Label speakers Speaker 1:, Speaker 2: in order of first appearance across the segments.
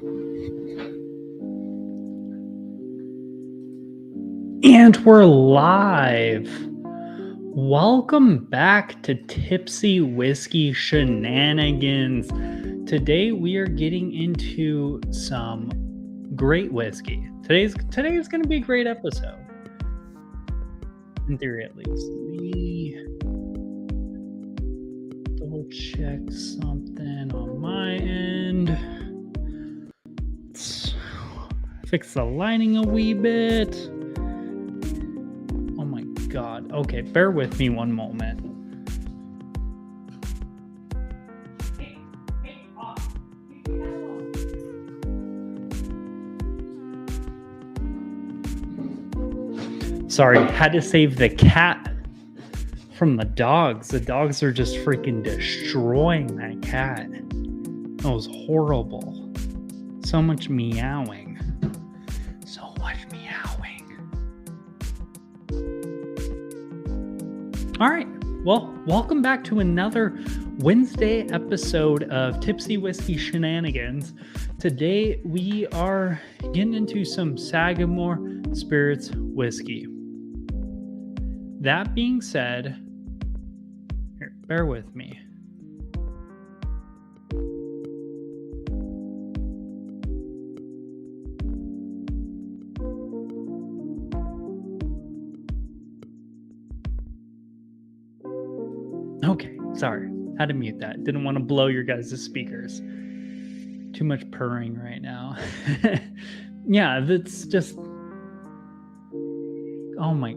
Speaker 1: And we're live. Welcome back to Tipsy Whiskey Shenanigans. Today we are getting into some great whiskey. Today's going to be a great episode. In theory, at least. Let me double check something on my end. Let's fix the lighting a wee bit. God. Okay, bear with me one moment. Sorry, had to save the cat from the dogs. The dogs are just freaking destroying that cat. That was horrible. So much meowing. All right, well, welcome back to another Wednesday episode of Tipsy Whiskey Shenanigans. Today, we are getting into some Sagamore Spirits whiskey. That being said, here, bear with me. Okay, sorry. Had to mute that. Didn't want to blow your guys' speakers. Too much purring right now. Yeah, that's just... Oh my...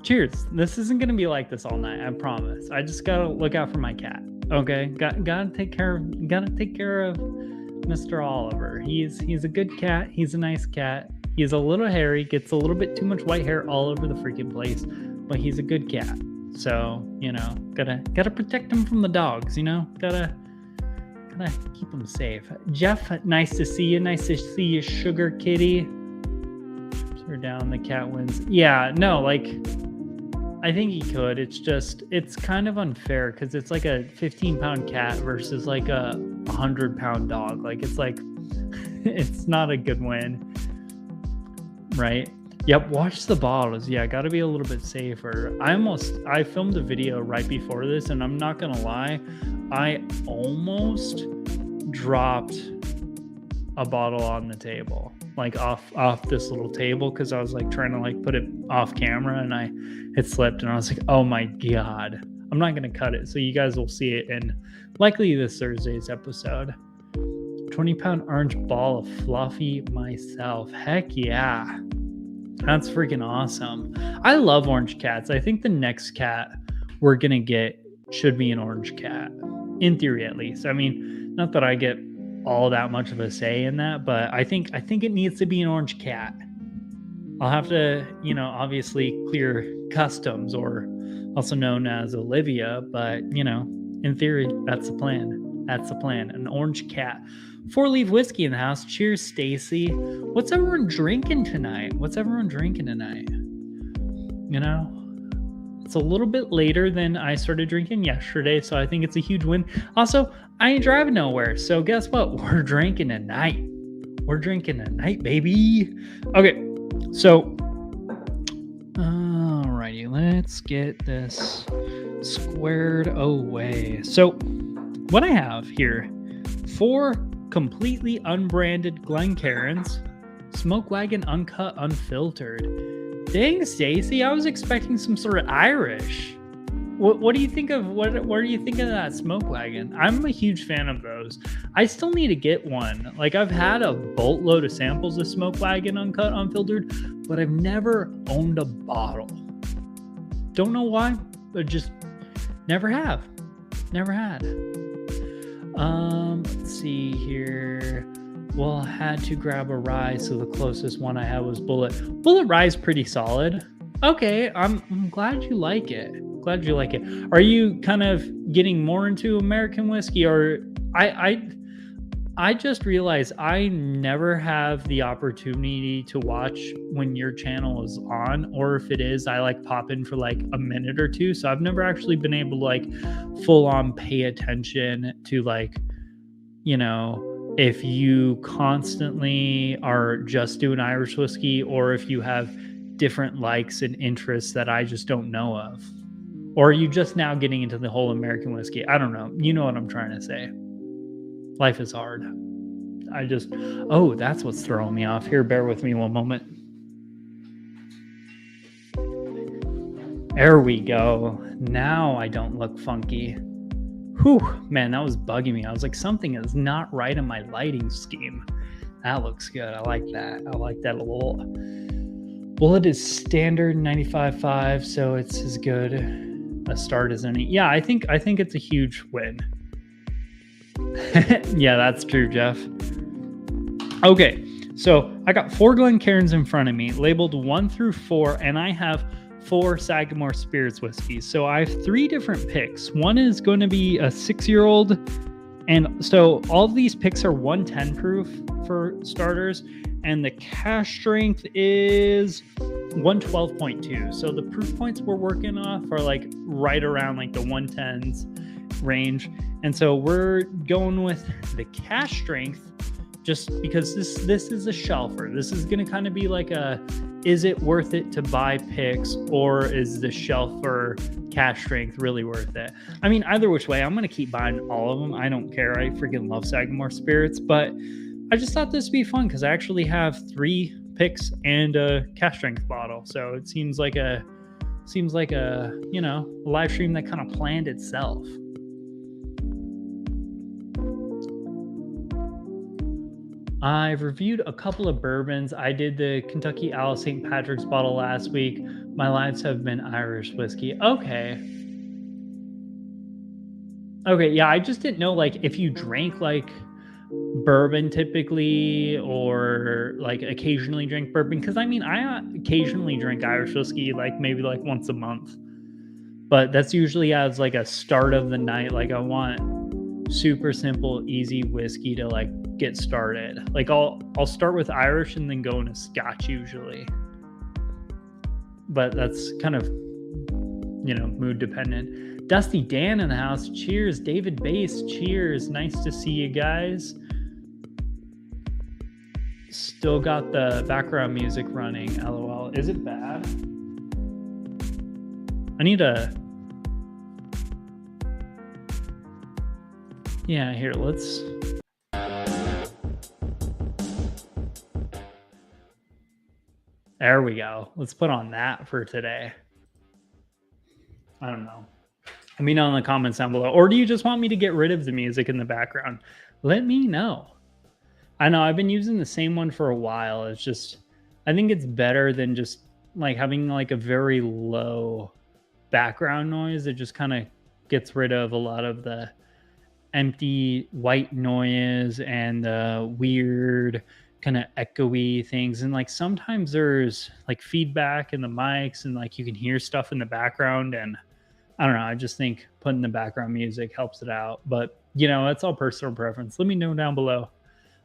Speaker 1: Cheers. This isn't gonna be like this all night, I promise. I just gotta look out for my cat. Okay? Gotta take care of Mr. Oliver. He's a good cat, he's a nice cat. He's a little hairy, gets a little bit too much white hair all over the freaking place, but he's a good cat. So, gotta protect him from the dogs, Gotta keep him safe. Jeff, nice to see you. Nice to see you, sugar kitty. We're down, the cat wins. Yeah, no, I think he could. It's kind of unfair because it's like a 15-pound cat versus like a 100-pound dog. It's not a good win, right? Yep, watch the bottles. Yeah, got to be a little bit safer. I filmed a video right before this, and I'm not gonna lie, I almost dropped a bottle on the table, off this little table, because I was trying to put it off camera, and it slipped, and I was like, oh my god. I'm not gonna cut it, so you guys will see it in likely this Thursday's episode. 20-pound orange ball of fluffy myself. Heck yeah, that's freaking awesome. I love orange cats. I think the next cat we're gonna get should be an orange cat, in theory at least. I mean, not that I get all that much of a say in that, but I think it needs to be an orange cat. I'll have to, obviously clear customs, or also known as Olivia, but in theory, that's the plan. That's the plan. An orange cat. 4-Leaf whiskey in the house. Cheers, Stacy. What's everyone drinking tonight? It's a little bit later than I started drinking yesterday, so I think it's a huge win. Also, I ain't driving nowhere, so guess what? We're drinking tonight. Baby. Okay, so, alrighty, let's get this squared away. So, what I have here, 4 completely unbranded Glencairns, Smoke Wagon Uncut Unfiltered. Dang, Stacy, I was expecting some sort of Irish. What do you think of what do you think of that Smoke Wagon? I'm a huge fan of those. I still need to get one. I've had a boatload of samples of Smoke Wagon Uncut Unfiltered, but I've never owned a bottle. Don't know why, but just never have. Never had. Let's see here. Well, I had to grab a rye, so the closest one I had was Bullet. Bullet Rye's pretty solid. Okay, I'm glad you like it. Are you kind of getting more into American whiskey, or I just realized I never have the opportunity to watch when your channel is on, or if it is, I like pop in for like a minute or two. So I've never actually been able to like full on pay attention to like, if you constantly are just doing Irish whiskey, or if you have different likes and interests that I just don't know of. Or are you just now getting into the whole American whiskey? I don't know. You know what I'm trying to say. Life is hard. Oh, that's what's throwing me off. Here, bear with me one moment. There we go. Now I don't look funky. Whew, man, that was bugging me. I was like, something is not right in my lighting scheme. That looks good. I like that. I like that a little. Well, it is standard 95.5, so it's as good a start as any. Yeah, I think it's a huge win. Yeah, that's true, Jeff. Okay, so I got 4 Glencairns in front of me, labeled 1 through 4, and I have 4 Sagamore Spirits whiskeys. So I have 3 different picks. One is going to be a 6-year-old, and so all of these picks are 110 proof for starters, and the cask strength is 112.2. So the proof points we're working off are like right around like the 110s range. And so we're going with the cask strength just because this is a shelfer. This is going to kind of be like is it worth it to buy picks, or is the shelfer cask strength really worth it? I mean, either which way, I'm going to keep buying all of them. I don't care. I freaking love Sagamore Spirits, but I just thought this would be fun because I actually have 3 picks and a cask strength bottle. So it seems like a live stream that kind of planned itself. I've reviewed a couple of bourbons. I did the Kentucky Owl St. Patrick's bottle last week. My lives have been Irish whiskey. Okay, yeah, I just didn't know like if you drank like bourbon typically, or like occasionally drink bourbon, because I mean I occasionally drink Irish whiskey like maybe like once a month, but that's usually as like a start of the night. Like I want super simple easy whiskey to like get started. Like I'll start with Irish and then go into Scotch usually, but that's kind of mood dependent. Dusty Dan in the house, cheers. David Bass, cheers. Nice to see you guys. Still got the background music running, lol. Is it bad? I need a... Yeah, here, let's... There we go. Let's put on that for today. I don't know. Let me know in the comments down below. Or do you just want me to get rid of the music in the background? Let me know. I know I've been using the same one for a while. It's just, I think it's better than just like having like a very low background noise. It just kind of gets rid of a lot of the empty white noise and the weird kind of echoey things. And like sometimes there's like feedback in the mics and like you can hear stuff in the background, and I don't know, I just think putting the background music helps it out. But that's all personal preference. Let me know down below.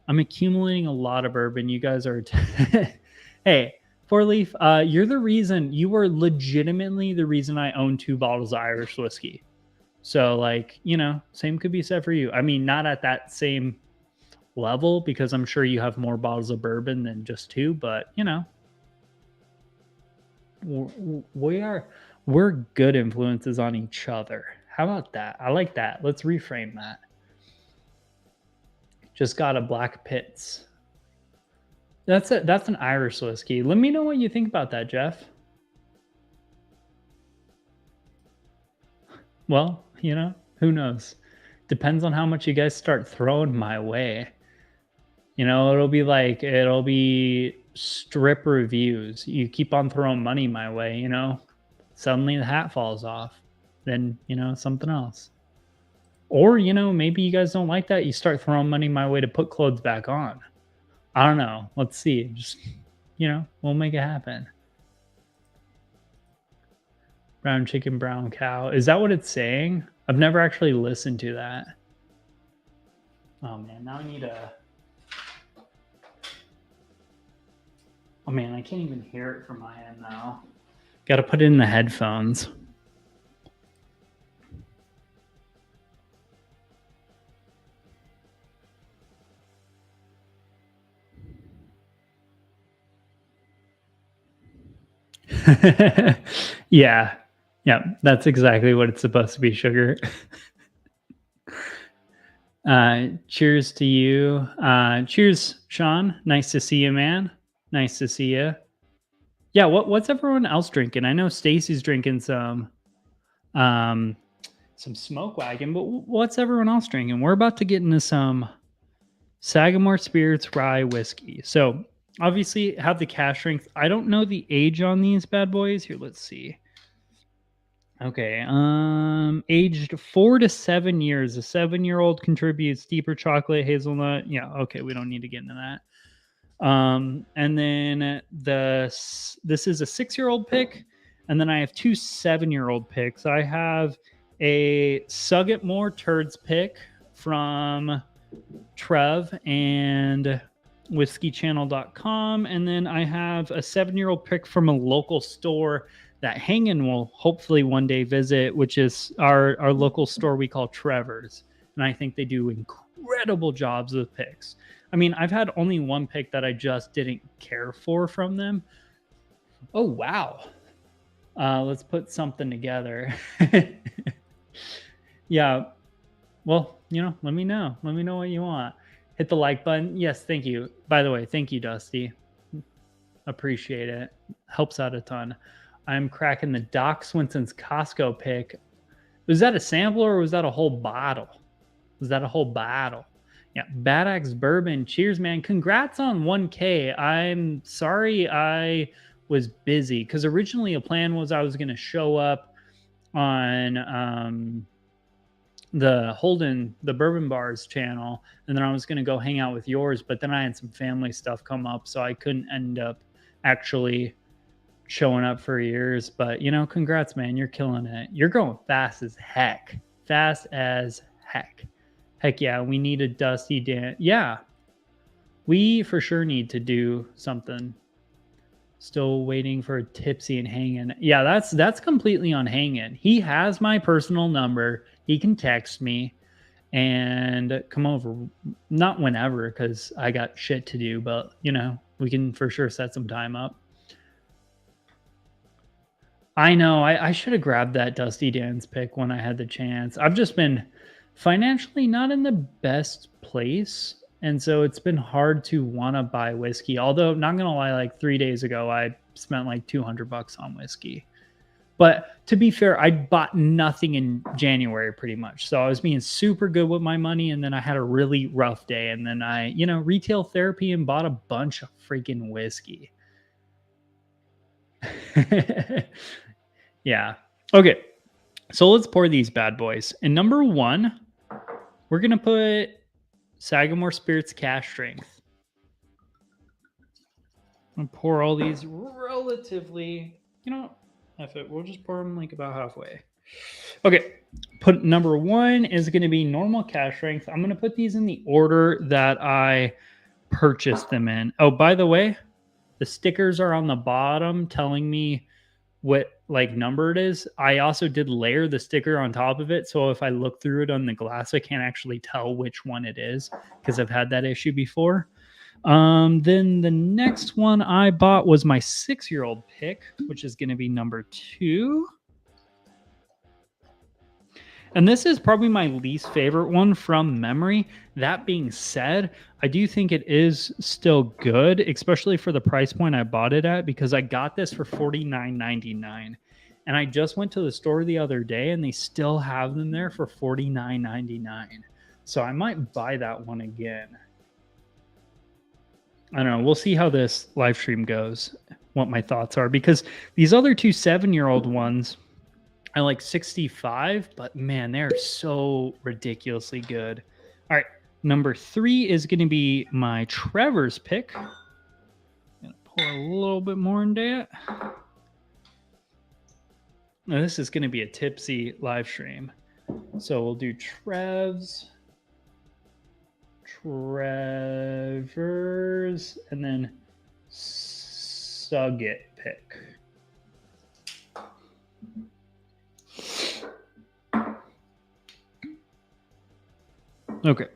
Speaker 1: I'm accumulating a lot of bourbon. You guys are hey, 4-Leaf, you're the reason, you are legitimately the reason I own 2 bottles of Irish whiskey. So like, same could be said for you. I mean, not at that same level, because I'm sure you have more bottles of bourbon than just 2, but we're good influences on each other. How about that? I like that. Let's reframe that. Just got a Black Pitts. That's an Irish whiskey. Let me know what you think about that, Jeff. Well, who knows? Depends on how much you guys start throwing my way. It'll be strip reviews. You keep on throwing money my way, suddenly the hat falls off. Then, something else. Or, maybe you guys don't like that. You start throwing money my way to put clothes back on. I don't know. Let's see. Just, we'll make it happen. Brown chicken, brown cow. Is that what it's saying? I've never actually listened to that. Oh man, now I need a. Oh man, I can't even hear it from my end now. Got to put it in the headphones. Yeah. Yeah, that's exactly what it's supposed to be, sugar. Cheers to you. Cheers, Sean. Nice to see you, man. Nice to see you. Yeah, what's everyone else drinking? I know Stacy's drinking um some smoke wagon, but what's everyone else drinking? We're about to get into some Sagamore Spirits rye whiskey. So obviously have the cash strength. I don't know the age on these bad boys. Here, let's see. Okay, aged 4 to 7 years. A 7-year-old contributes deeper chocolate, hazelnut. Yeah, okay, we don't need to get into that. And then this is a 6-year-old pick, and then I have 2 7-year-old picks. I have a Sagamore Turds pick from Trev and whiskeychannel.com, and then I have a 7-year-old pick from a local store that Hangin will hopefully one day visit, which is our local store we call Trevor's. And I think they do incredible jobs with picks. I mean, I've had only one pick that I just didn't care for from them. Oh, wow. Let's put something together. Yeah. Well, let me know. Let me know what you want. Hit the like button. Yes, thank you. By the way, thank you, Dusty. Appreciate it. Helps out a ton. I'm cracking the Doc Swinson's Costco pick. Was that a sampler or was that a whole bottle? Was that a whole bottle? Yeah, Bad Axe Bourbon. Cheers, man. Congrats on 1K. I'm sorry I was busy because originally a plan was I was going to show up on the Bourbon Bars channel, and then I was going to go hang out with yours, but then I had some family stuff come up, so I couldn't end up actually showing up for yours. But congrats, man. You're killing it. You're going fast as heck. Fast as heck. Heck yeah, we need a Dusty Dan. Yeah, we for sure need to do something. Still waiting for a Tipsy and Hangin. Yeah, that's completely on Hangin. He has my personal number. He can text me and come over. Not whenever, because I got shit to do, but we can for sure set some time up. I know. I should have grabbed that Dusty Dan's pick when I had the chance. I've just been financially not in the best place. And so it's been hard to want to buy whiskey. Although, not going to lie, like 3 days ago, I spent like $200 on whiskey. But to be fair, I bought nothing in January pretty much. So I was being super good with my money. And then I had a really rough day. And then I, retail therapy and bought a bunch of freaking whiskey. Yeah. Okay. So let's pour these bad boys. And number 1, we're going to put Sagamore Spirits Cash Strength. I'm going to pour all these relatively, F it. We'll just pour them like about halfway. Okay. Put number 1 is going to be normal cash strength. I'm going to put these in the order that I purchased them in. Oh, by the way, the stickers are on the bottom telling me what number it is. I also did layer the sticker on top of it, so if I look through it on the glass, I can't actually tell which one it is because I've had that issue before. Then the next one I bought was my 6-year-old pick, which is going to be number 2. And this is probably my least favorite one from memory. That being said, I do think it is still good, especially for the price point I bought it at, because I got this for $49.99. And I just went to the store the other day and they still have them there for $49.99. So I might buy that one again. I don't know. We'll see how this live stream goes, what my thoughts are, because these other 2 7-year-old ones, I like 65, but man, they're so ridiculously good. All right, number 3 is going to be my Trevor's pick. I'm going to pour a little bit more into it. Now, this is going to be a tipsy live stream. So we'll do Trevor's, and then Sugget pick. Okay.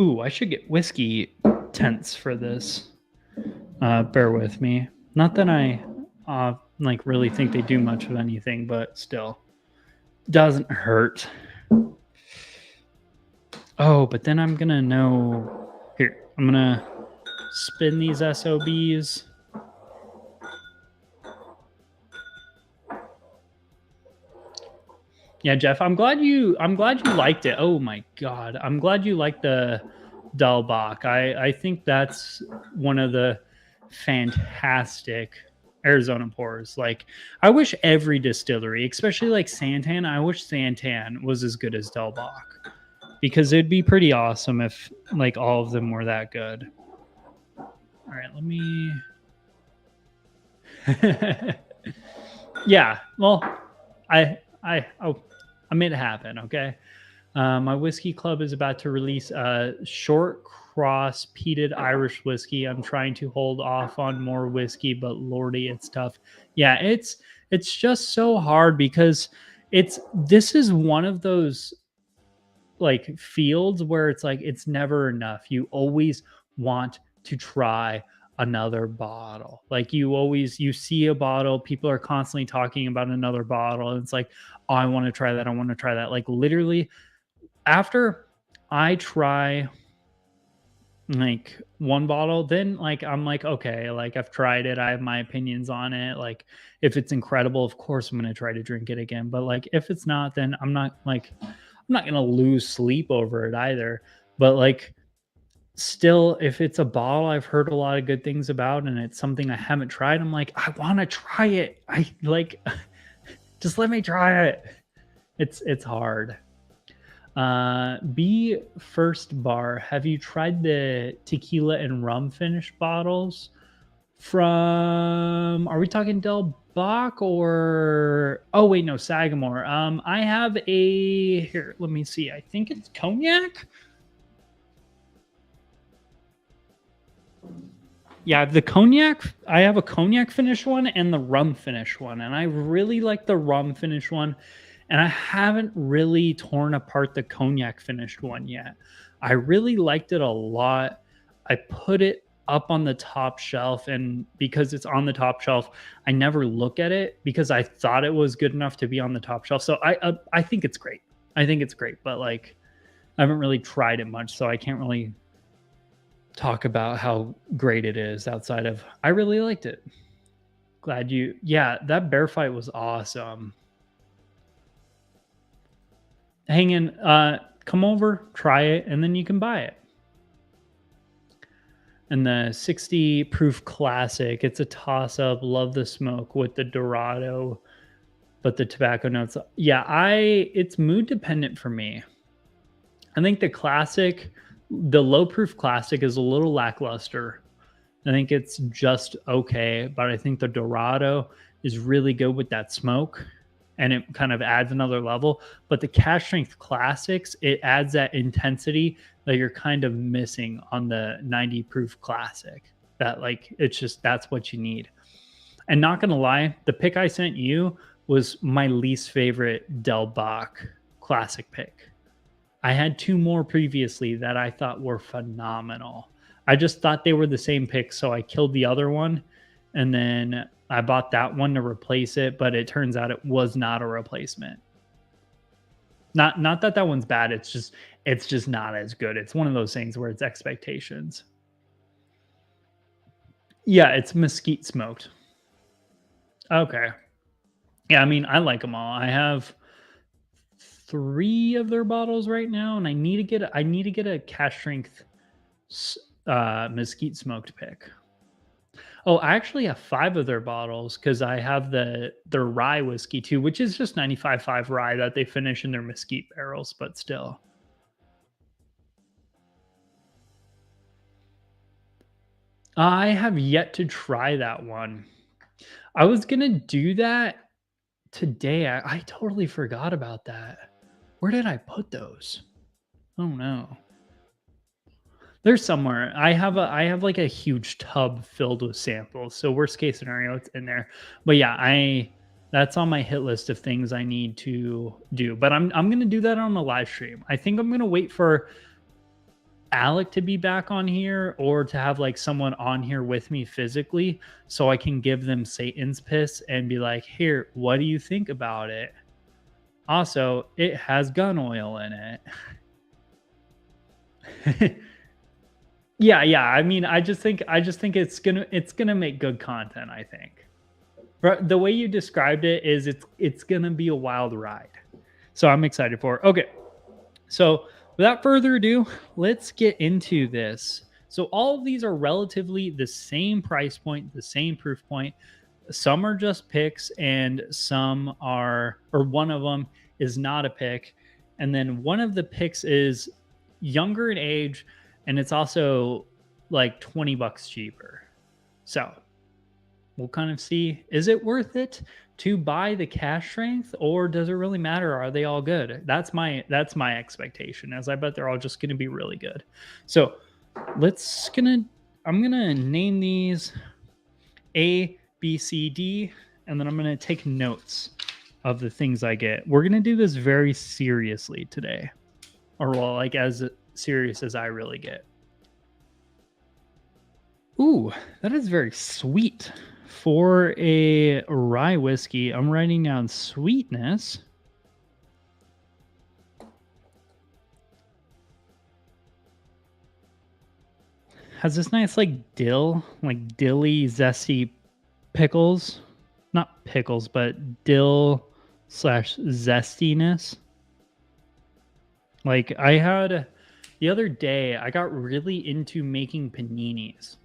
Speaker 1: Ooh, I should get whiskey tents for this. Bear with me. Not that I like really think they do much of anything, but still doesn't hurt. Oh, but then I'm gonna know. Here, I'm gonna spin these SOBs. Yeah, Jeff, I'm glad you liked it. Oh my god. I'm glad you liked the Delbach. I think that's one of the fantastic Arizona pours. Like I wish every distillery, especially like Santan, I wish Santan was as good as Delbach. Because it'd be pretty awesome if like all of them were that good. All right, let me Yeah, well, I made it happen. Okay, my whiskey club is about to release a short cross peated Irish whiskey. I'm trying to hold off on more whiskey, but lordy, it's tough. Yeah, it's just so hard because this is one of those like fields where it's like it's never enough. You always want to try another bottle. Like you see a bottle, people are constantly talking about another bottle, and it's like, oh, I want to try that. I want to try that. Like literally after I try like one bottle, then like I'm like, okay, like I've tried it. I have my opinions on it. Like if it's incredible, of course I'm gonna try to drink it again. But like if it's not, then I'm not gonna lose sleep over it either. But like still, if it's a bottle I've heard a lot of good things about and it's something I haven't tried, I'm like, I wanna try it. I like just let me try it. It's hard. B first bar. Have you tried the tequila and rum finish bottles from? Are we talking Del Bach or? Oh wait, no, Sagamore. I have a here. Let me see. I think it's cognac. Yeah, the cognac. I have a cognac finish one and the rum finish one, and I really like the rum finish one. And I haven't really torn apart the cognac finished one yet. I really liked it a lot. I put it up on the top shelf, and because it's on the top shelf, I never look at it because I thought it was good enough to be on the top shelf. So I think it's great. I think it's great, but like I haven't really tried it much, so I can't really talk about how great it is outside of I really liked it. Glad you Yeah, that bear fight was awesome. Hang in, come over, try it, and then you can buy it. And the 60 proof classic, it's a toss up. Love the smoke with the Dorado, but the tobacco notes. Yeah, it's mood dependent for me. I think the low proof classic is a little lackluster. I think it's just okay, but I think the Dorado is really good with that smoke and it kind of adds another level. But the cash strength classics, it adds that intensity that you're kind of missing on the 90 proof classic. That like it's just that's what you need. And not gonna lie, the pick I sent you was my least favorite Del Bach classic pick. I had two more previously that I thought were phenomenal. I just thought they were the same pick, so I killed the other one and then I bought that one to replace it, but it turns out it was not a replacement. Not that that one's bad, it's just not as good. It's one of those things where it's expectations. Yeah, it's mesquite smoked. Okay. Yeah, I mean, I like them all. I have 3 of their bottles right now and I need to get a cash strength mesquite smoked pick. Oh, I actually have 5 of their bottles because I have their rye whiskey too, which is just 95.5 rye that they finish in their mesquite barrels, but still. I have yet to try that one. I was gonna do that, today. I totally forgot about that. Where did I put those? Oh no. There's somewhere. I have like a huge tub filled with samples. So worst case scenario, it's in there. But yeah, I that's on my hit list of things I need to do. But I'm gonna do that on the live stream. I think I'm gonna wait for Alec to be back on here or to have like someone on here with me physically so I can give them Satan's piss and be like, here, what do you think about it? Also, it has gun oil in it. Yeah. I mean, I just think it's gonna make good content, I think. But the way you described it is it's gonna be a wild ride. So I'm excited for it. Okay. So without further ado, let's get into this. So all of these are relatively the same price point, the same proof point. Some are just picks, and some are, or one of them is not a pick. And then one of the picks is younger in age, and it's also like 20 bucks cheaper. So we'll kind of see, is it worth it to buy the cash strength, or does it really matter? Are they all good? That's my expectation, as I bet they're all just going to be really good. So I'm gonna name these A, B, C, D, and then I'm gonna take notes of the things I get. We're gonna do this very seriously today, or well, like as serious as I really get. Ooh, that is very sweet. For a rye whiskey, I'm writing down sweetness. Has this nice like dill, like dilly zesty pickles. Not pickles, but dill slash zestiness. Like I had the other day, I got really into making paninis.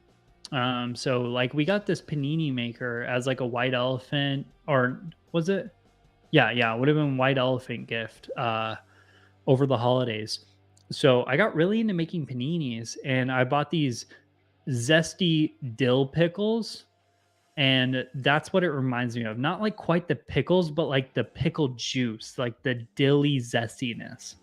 Speaker 1: So like we got this panini maker as like a white elephant, or was it? Yeah, it would have been white elephant gift over the holidays. So I got really into making paninis, and I bought these zesty dill pickles, and that's what it reminds me of. Not like quite the pickles, but like the pickle juice, like the dilly zestiness.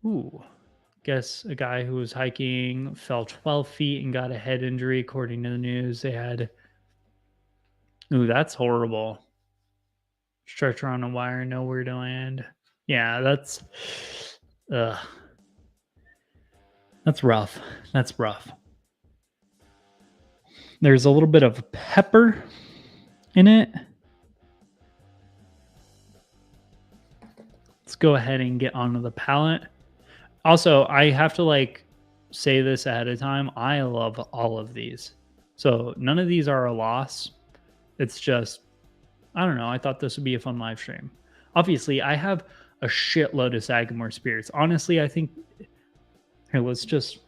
Speaker 1: Ooh. Guess a guy who was hiking fell 12 feet and got a head injury, according to the news. They had, ooh, that's horrible. Stretcher on a wire, nowhere to land. Yeah, uh, that's rough. That's rough. There's a little bit of pepper in it. Let's go ahead and get onto the palate. Also, I have to like say this ahead of time. I love all of these. So none of these are a loss. It's just, I don't know. I thought this would be a fun live stream. Obviously, I have a shitload of Sagamore spirits. Honestly, I think here, let's just.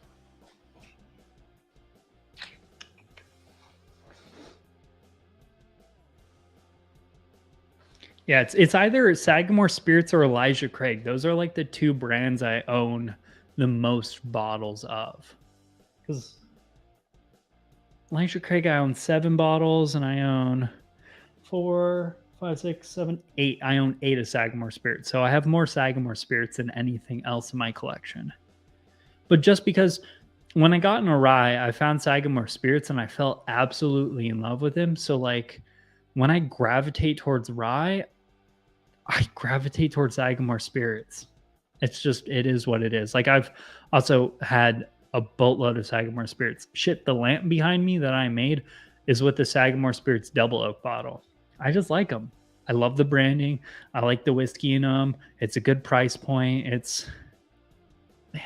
Speaker 1: Yeah, it's either Sagamore Spirits or Elijah Craig. Those are like the two brands I own the most bottles of. Because Elijah Craig, I own 7 bottles, and I own 4, 5, 6, 7, 8. I own 8 of Sagamore Spirits. So I have more Sagamore Spirits than anything else in my collection. But just because when I got in a rye, I found Sagamore Spirits and I fell absolutely in love with him. So like when I gravitate towards rye, I gravitate towards Sagamore Spirits. It's just, it is what it is. Like I've also had a boatload of Sagamore Spirits. Shit, the lamp behind me that I made is with the Sagamore Spirits double oak bottle. I just like them. I love the branding. I like the whiskey in them. It's a good price point. It's, man,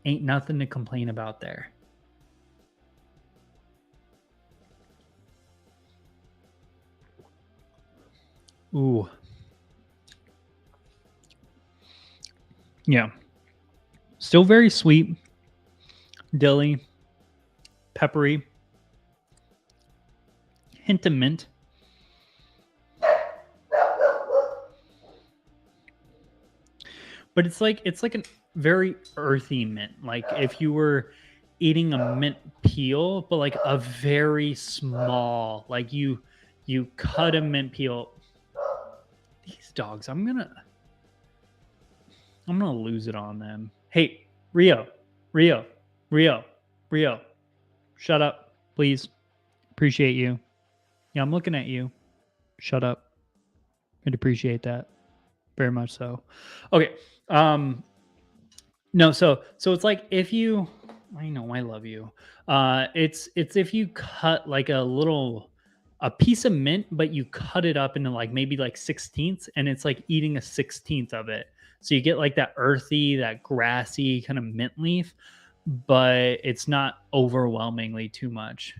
Speaker 1: ain't nothing to complain about there. Ooh. Yeah. Still very sweet, dilly, peppery, hint of mint. but it's like a very earthy mint. Like if you were eating a mint peel, but like a very small, like you cut a mint peel. These dogs, I'm gonna lose it on them. Hey, Rio, Rio, Rio, Rio, shut up, please. Appreciate you. Yeah, I'm looking at you. Shut up. I'd appreciate that very much. So, okay. No, so it's like if you, I know I love you. It's if you cut like a piece of mint, but you cut it up into like maybe like sixteenths, and it's like eating a 16th of it. So you get like that earthy, that grassy kind of mint leaf, but it's not overwhelmingly too much.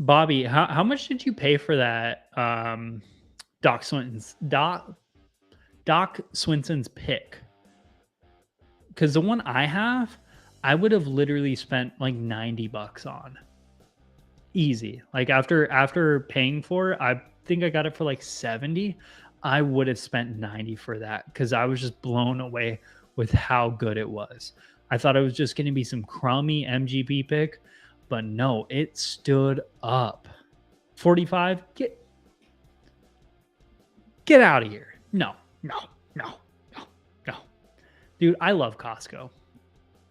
Speaker 1: Bobby, how much did you pay for that Doc Swinton's Doc Swinson's pick? Because the one I have, I would have literally spent like $90 on. Easy. Like after paying for it, I think I got it for like 70. I would have spent 90 for that because I was just blown away with how good it was. I thought it was just going to be some crummy MGP pick, but no, it stood up. 45? Get out of here. No, no, no, no, no. Dude, I love Costco.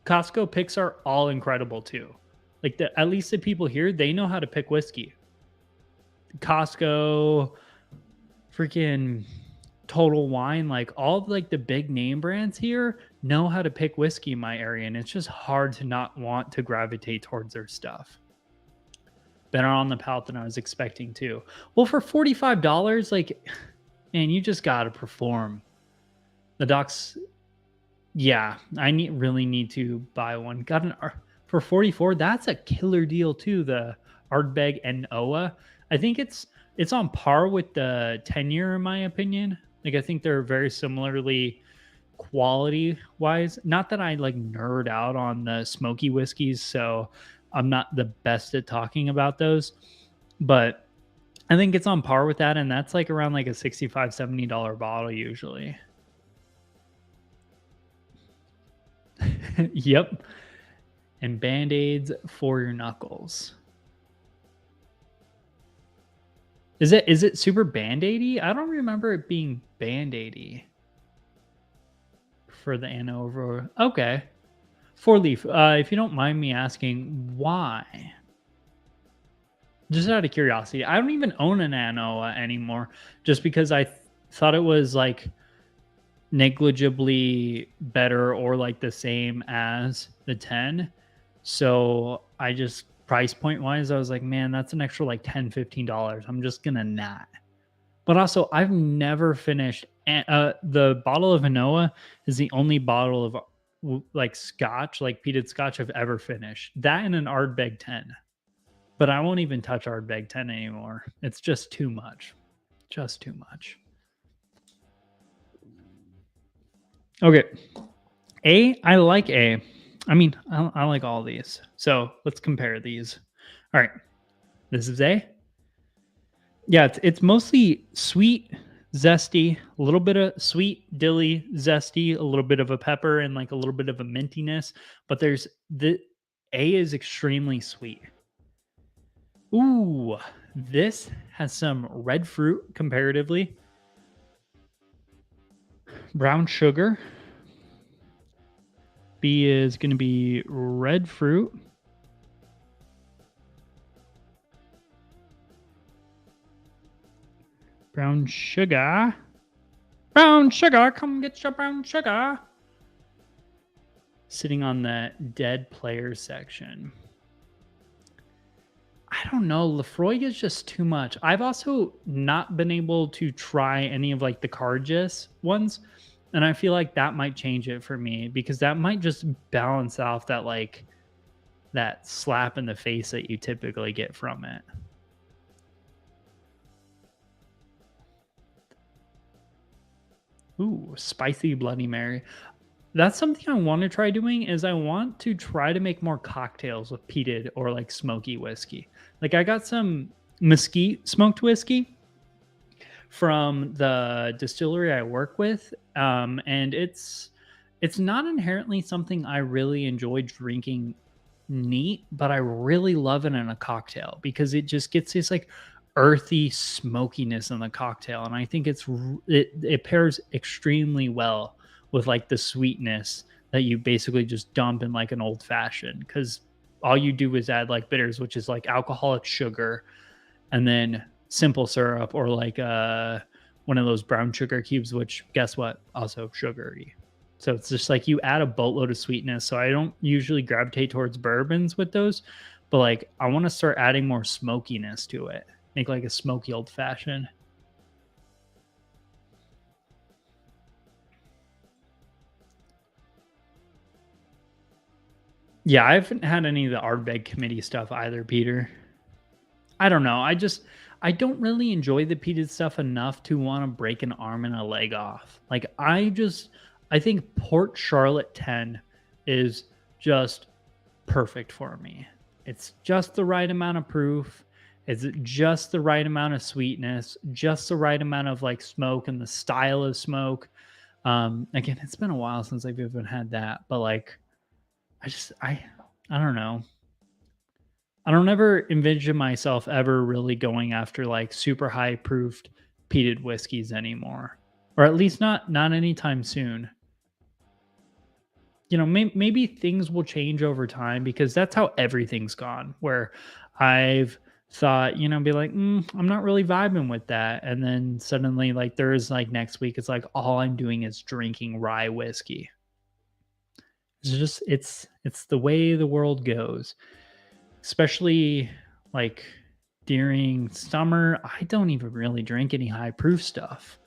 Speaker 1: Costco picks are all incredible too. Like at least the people here, they know how to pick whiskey. Costco, freaking Total Wine, like all like the big name brands here know how to pick whiskey in my area, and it's just hard to not want to gravitate towards their stuff. Better on the palate than I was expecting too. Well, for $45, like, man, you just gotta perform. The docs, yeah, really need to buy one. Got an for 44. That's a killer deal too. The Ardbeg and Oa. I think it's on par with the 10-year in my opinion. Like I think they're very similarly quality wise. Not that I like nerd out on the smoky whiskeys, so I'm not the best at talking about those, but I think it's on par with that, and that's like around like a $65-$70 bottle usually. Yep. And band-aids for your knuckles. Is it super band-aidy? I don't remember it being band-aidy for the Hanover. Okay. Four leaf. If you don't mind me asking, why? Just out of curiosity. I don't even own an Anoa anymore, just because I thought it was like negligibly better or like the same as the 10. So I just price point wise, I was like, man, that's an extra like $10-$15. I'm just gonna not. But also, I've never finished. The bottle of Hanoa is the only bottle of like Scotch, like peated Scotch, I've ever finished. That and an Ardbeg 10. But I won't even touch Ardbeg 10 anymore. It's just too much. Just too much. Okay. I like A. I mean, I like all these. So let's compare these. All right. This is A. Yeah, it's mostly sweet, zesty, a little bit of sweet, dilly, zesty, a little bit of a pepper, and like a little bit of a mintiness. But there's the A is extremely sweet. Ooh, this has some red fruit comparatively. Brown sugar. B is going to be red fruit. Brown sugar. Brown sugar, come get your brown sugar. Sitting on the dead players section. I don't know. Lefroy is just too much. I've also not been able to try any of like the Cargis ones. And I feel like that might change it for me because that might just balance off that like that slap in the face that you typically get from it. Ooh, spicy Bloody Mary. That's something I want to try doing is I want to try to make more cocktails with peated or like smoky whiskey. Like I got some mesquite smoked whiskey from the distillery I work with, and it's not inherently something I really enjoy drinking neat, but I really love it in a cocktail because it just gets this like earthy smokiness in the cocktail, and I think it pairs extremely well with like the sweetness that you basically just dump in like an old fashioned because all you do is add like bitters, which is like alcoholic sugar, and then simple syrup or like one of those brown sugar cubes, which guess what, also sugary. So it's just like you add a boatload of sweetness. So I don't usually gravitate towards bourbons with those, but like I want to start adding more smokiness to it, make like a smoky old fashioned. Yeah, I haven't had any of the Ardbeg committee stuff either, Peter. I don't know. I don't really enjoy the peated stuff enough to want to break an arm and a leg off. Like I think Port Charlotte 10 is just perfect for me. It's just the right amount of proof. It's just the right amount of sweetness, just the right amount of like smoke and the style of smoke. Again, it's been a while since I've even had that, but like I just I don't know. I don't ever envision myself ever really going after like super high proofed peated whiskeys anymore, or at least not anytime soon. You know, maybe things will change over time because that's how everything's gone. Where I've thought, you know, be like, I'm not really vibing with that, and then suddenly, like, there's like next week, it's like all I'm doing is drinking rye whiskey. It's just it's the way the world goes, especially like during summer. I don't even really drink any high proof stuff.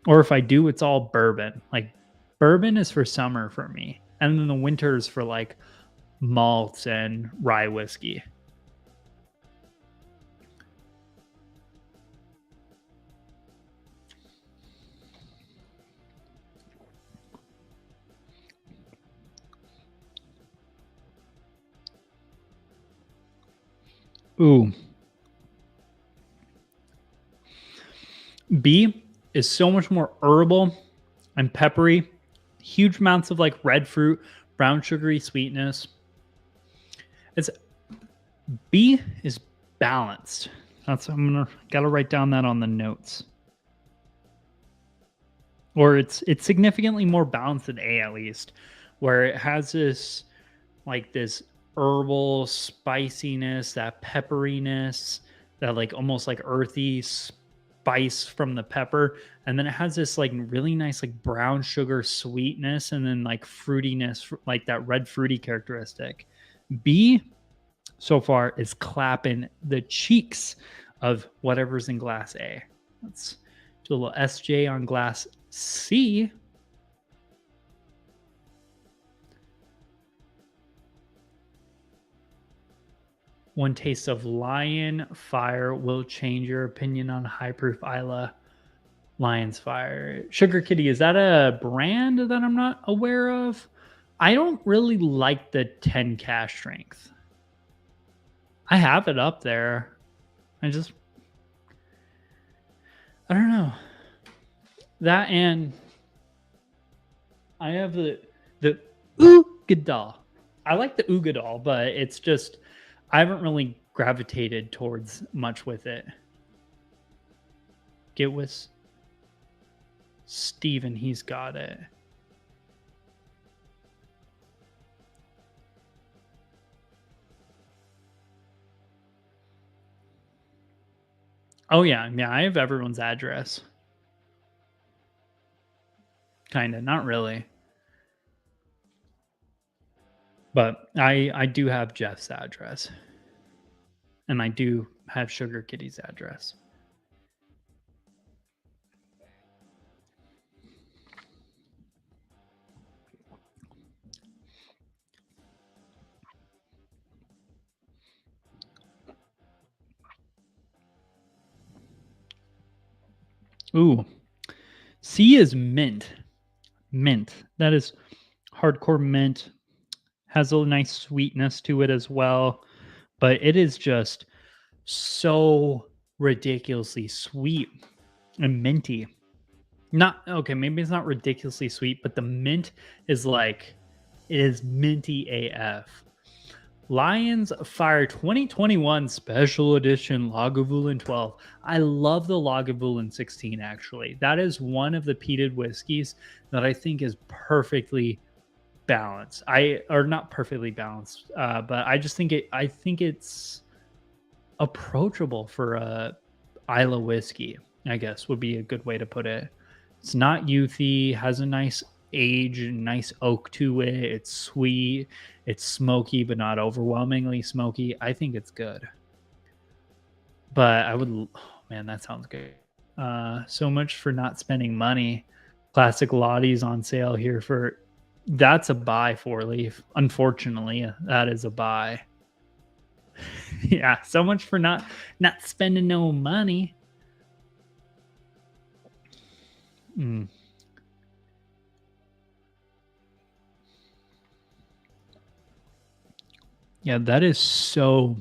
Speaker 1: Or if I do, it's all bourbon. Like bourbon is for summer for me. And then the winter is for like malts and rye whiskey. Ooh, B is so much more herbal and peppery. Huge amounts of like red fruit, brown sugary sweetness. It's B is balanced. That's I'm gonna gotta write down that on the notes. Or it's significantly more balanced than A at least, where it has this like this herbal spiciness, that pepperiness, that like almost like earthy spice from the pepper, and then it has this like really nice like brown sugar sweetness, and then like fruitiness, like that red fruity characteristic. B so far is clapping the cheeks of whatever's in glass A. Let's do a little SJ on glass C. One taste of Lion Fire will change your opinion on high proof Isla. Lion's Fire. Sugar Kitty, is that a brand that I'm not aware of? I don't really like the 10 cash strength. I have it up there. I just, I don't know. That and I have the Ugadal. I like the Ugadal, but it's just I haven't really gravitated towards much with it. Get with Steven, he's got it. Oh yeah, yeah, I have everyone's address. Kinda, not really. But I do have Jeff's address. And I do have Sugar Kitty's address. Ooh. C is mint. Mint. That is hardcore mint, has a nice sweetness to it as well, but it is just so ridiculously sweet and minty. Not okay, maybe it's not ridiculously sweet, but the mint is like it is minty AF. Lions Fire 2021 Special Edition Lagavulin 12. I love the Lagavulin 16 actually. That is one of the peated whiskeys that I think is perfectly balanced. Or not perfectly balanced, but I just think it's approachable for a Isla whiskey, I guess would be a good way to put it. It's not youthy, has a nice age and nice oak to it. It's sweet, it's smoky, but not overwhelmingly smoky. I think it's good. But oh man, that sounds good. So much for not spending money. Classic Lottie's on sale here for that's a buy 4-leaf. Unfortunately, that is a buy. Yeah, so much for not spending no money. Yeah, that is so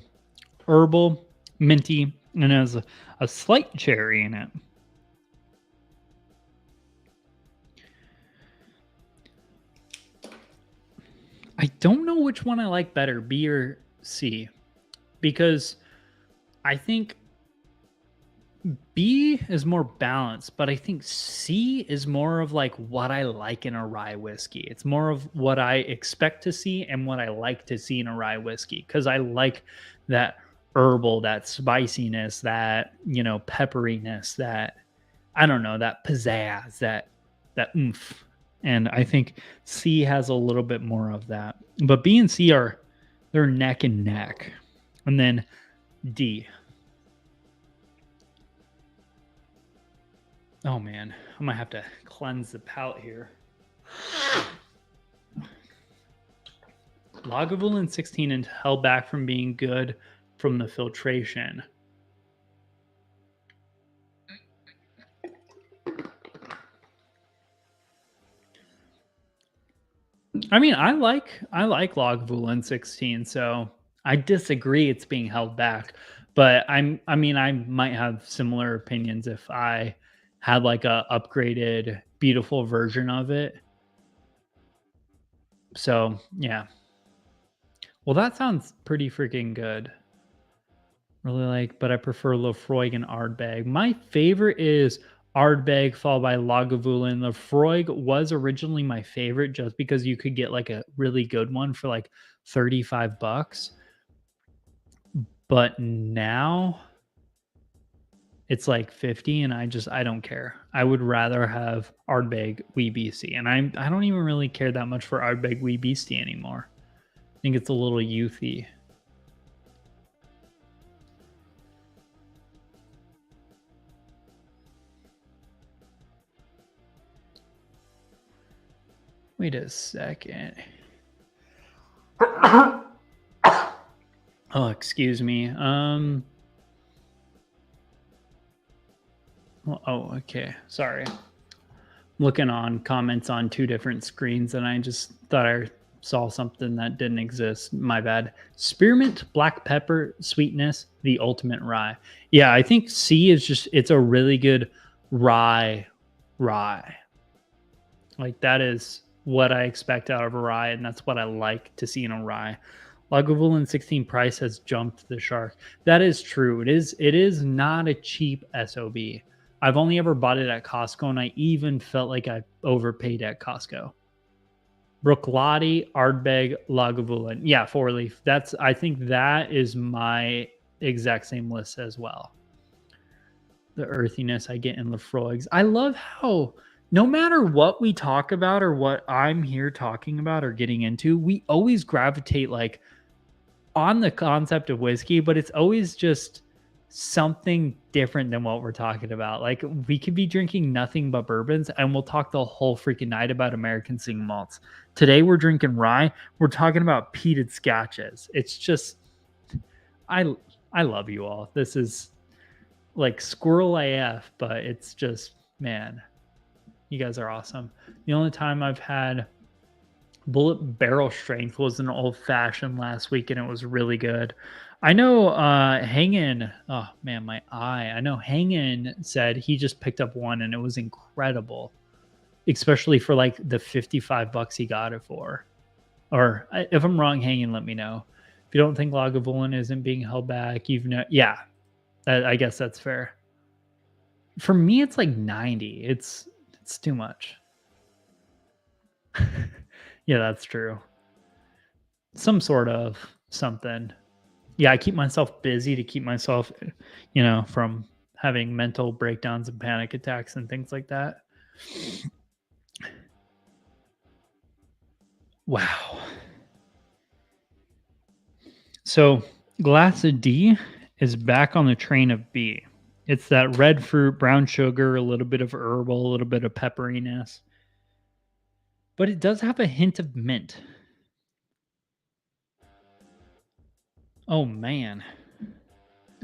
Speaker 1: herbal, minty, and has a slight cherry in it. I don't know which one I like better, B or C, because I think B is more balanced, but I think C is more of like what I like in a rye whiskey. It's more of what I expect to see and what I like to see in a rye whiskey because I like that herbal, that spiciness, that, pepperiness, that I don't know, that pizzazz, that oomph. And I think C has a little bit more of that. But B and C they're neck and neck. And then D. Oh man, I might have to cleanse the palate here. Lagavulin 16 and held back from being good from the filtration. I mean, I like Lagavulin 16, so I disagree it's being held back, but I might have similar opinions if I had like a upgraded beautiful version of it. So, yeah. Well, that sounds pretty freaking good. Really like, but I prefer Lafroig and Ardbeg. My favorite is Ardbeg followed by Lagavulin. Lafroig was originally my favorite just because you could get like a really good one for like 35 bucks. But now it's like 50 and I don't care. I would rather have Ardbeg Wee Beastie. And I don't even really care that much for Ardbeg Wee Beastie anymore. I think it's a little youthy. Wait a second. Oh, excuse me. Oh, okay. Sorry. I'm looking on comments on two different screens and I just thought I saw something that didn't exist. My bad. Spearmint, black pepper, sweetness, the ultimate rye. Yeah, I think C is it's a really good rye. Like that is what I expect out of a rye, and that's what I like to see in a rye. Lagavulin 16 price has jumped the shark. That is true. It is not a cheap SOB. I've only ever bought it at Costco, and I even felt like I overpaid at Costco. Bruichladdich, Ardbeg, Lagavulin. Yeah, 4-leaf. I think that is my exact same list as well. The earthiness I get in Lafroigs. I love how no matter what we talk about or what I'm here talking about or getting into, we always gravitate like on the concept of whiskey, but it's always just something different than what we're talking about. Like we could be drinking nothing but bourbons and we'll talk the whole freaking night about American single malts. Today we're drinking rye. We're talking about peated scotches. It's just I love you all. This is like squirrel AF, but it's just, man, you guys are awesome. The only time I've had Bullet Barrel Strength was an old fashioned last week and it was really good. I know Hangin, oh man, my eye. I know Hangin said he just picked up one and it was incredible, especially for like the 55 bucks he got it for. Or if I'm wrong, Hangin, let me know. If you don't think Lagavulin isn't being held back, yeah, I guess that's fair. For me, it's like 90. It's too much. Yeah, that's true. Some sort of something. Yeah, I keep myself busy to keep myself, from having mental breakdowns and panic attacks and things like that. Wow. So, glass of D is back on the train of B. It's that red fruit, brown sugar, a little bit of herbal, a little bit of pepperiness. But it does have a hint of mint. Oh man.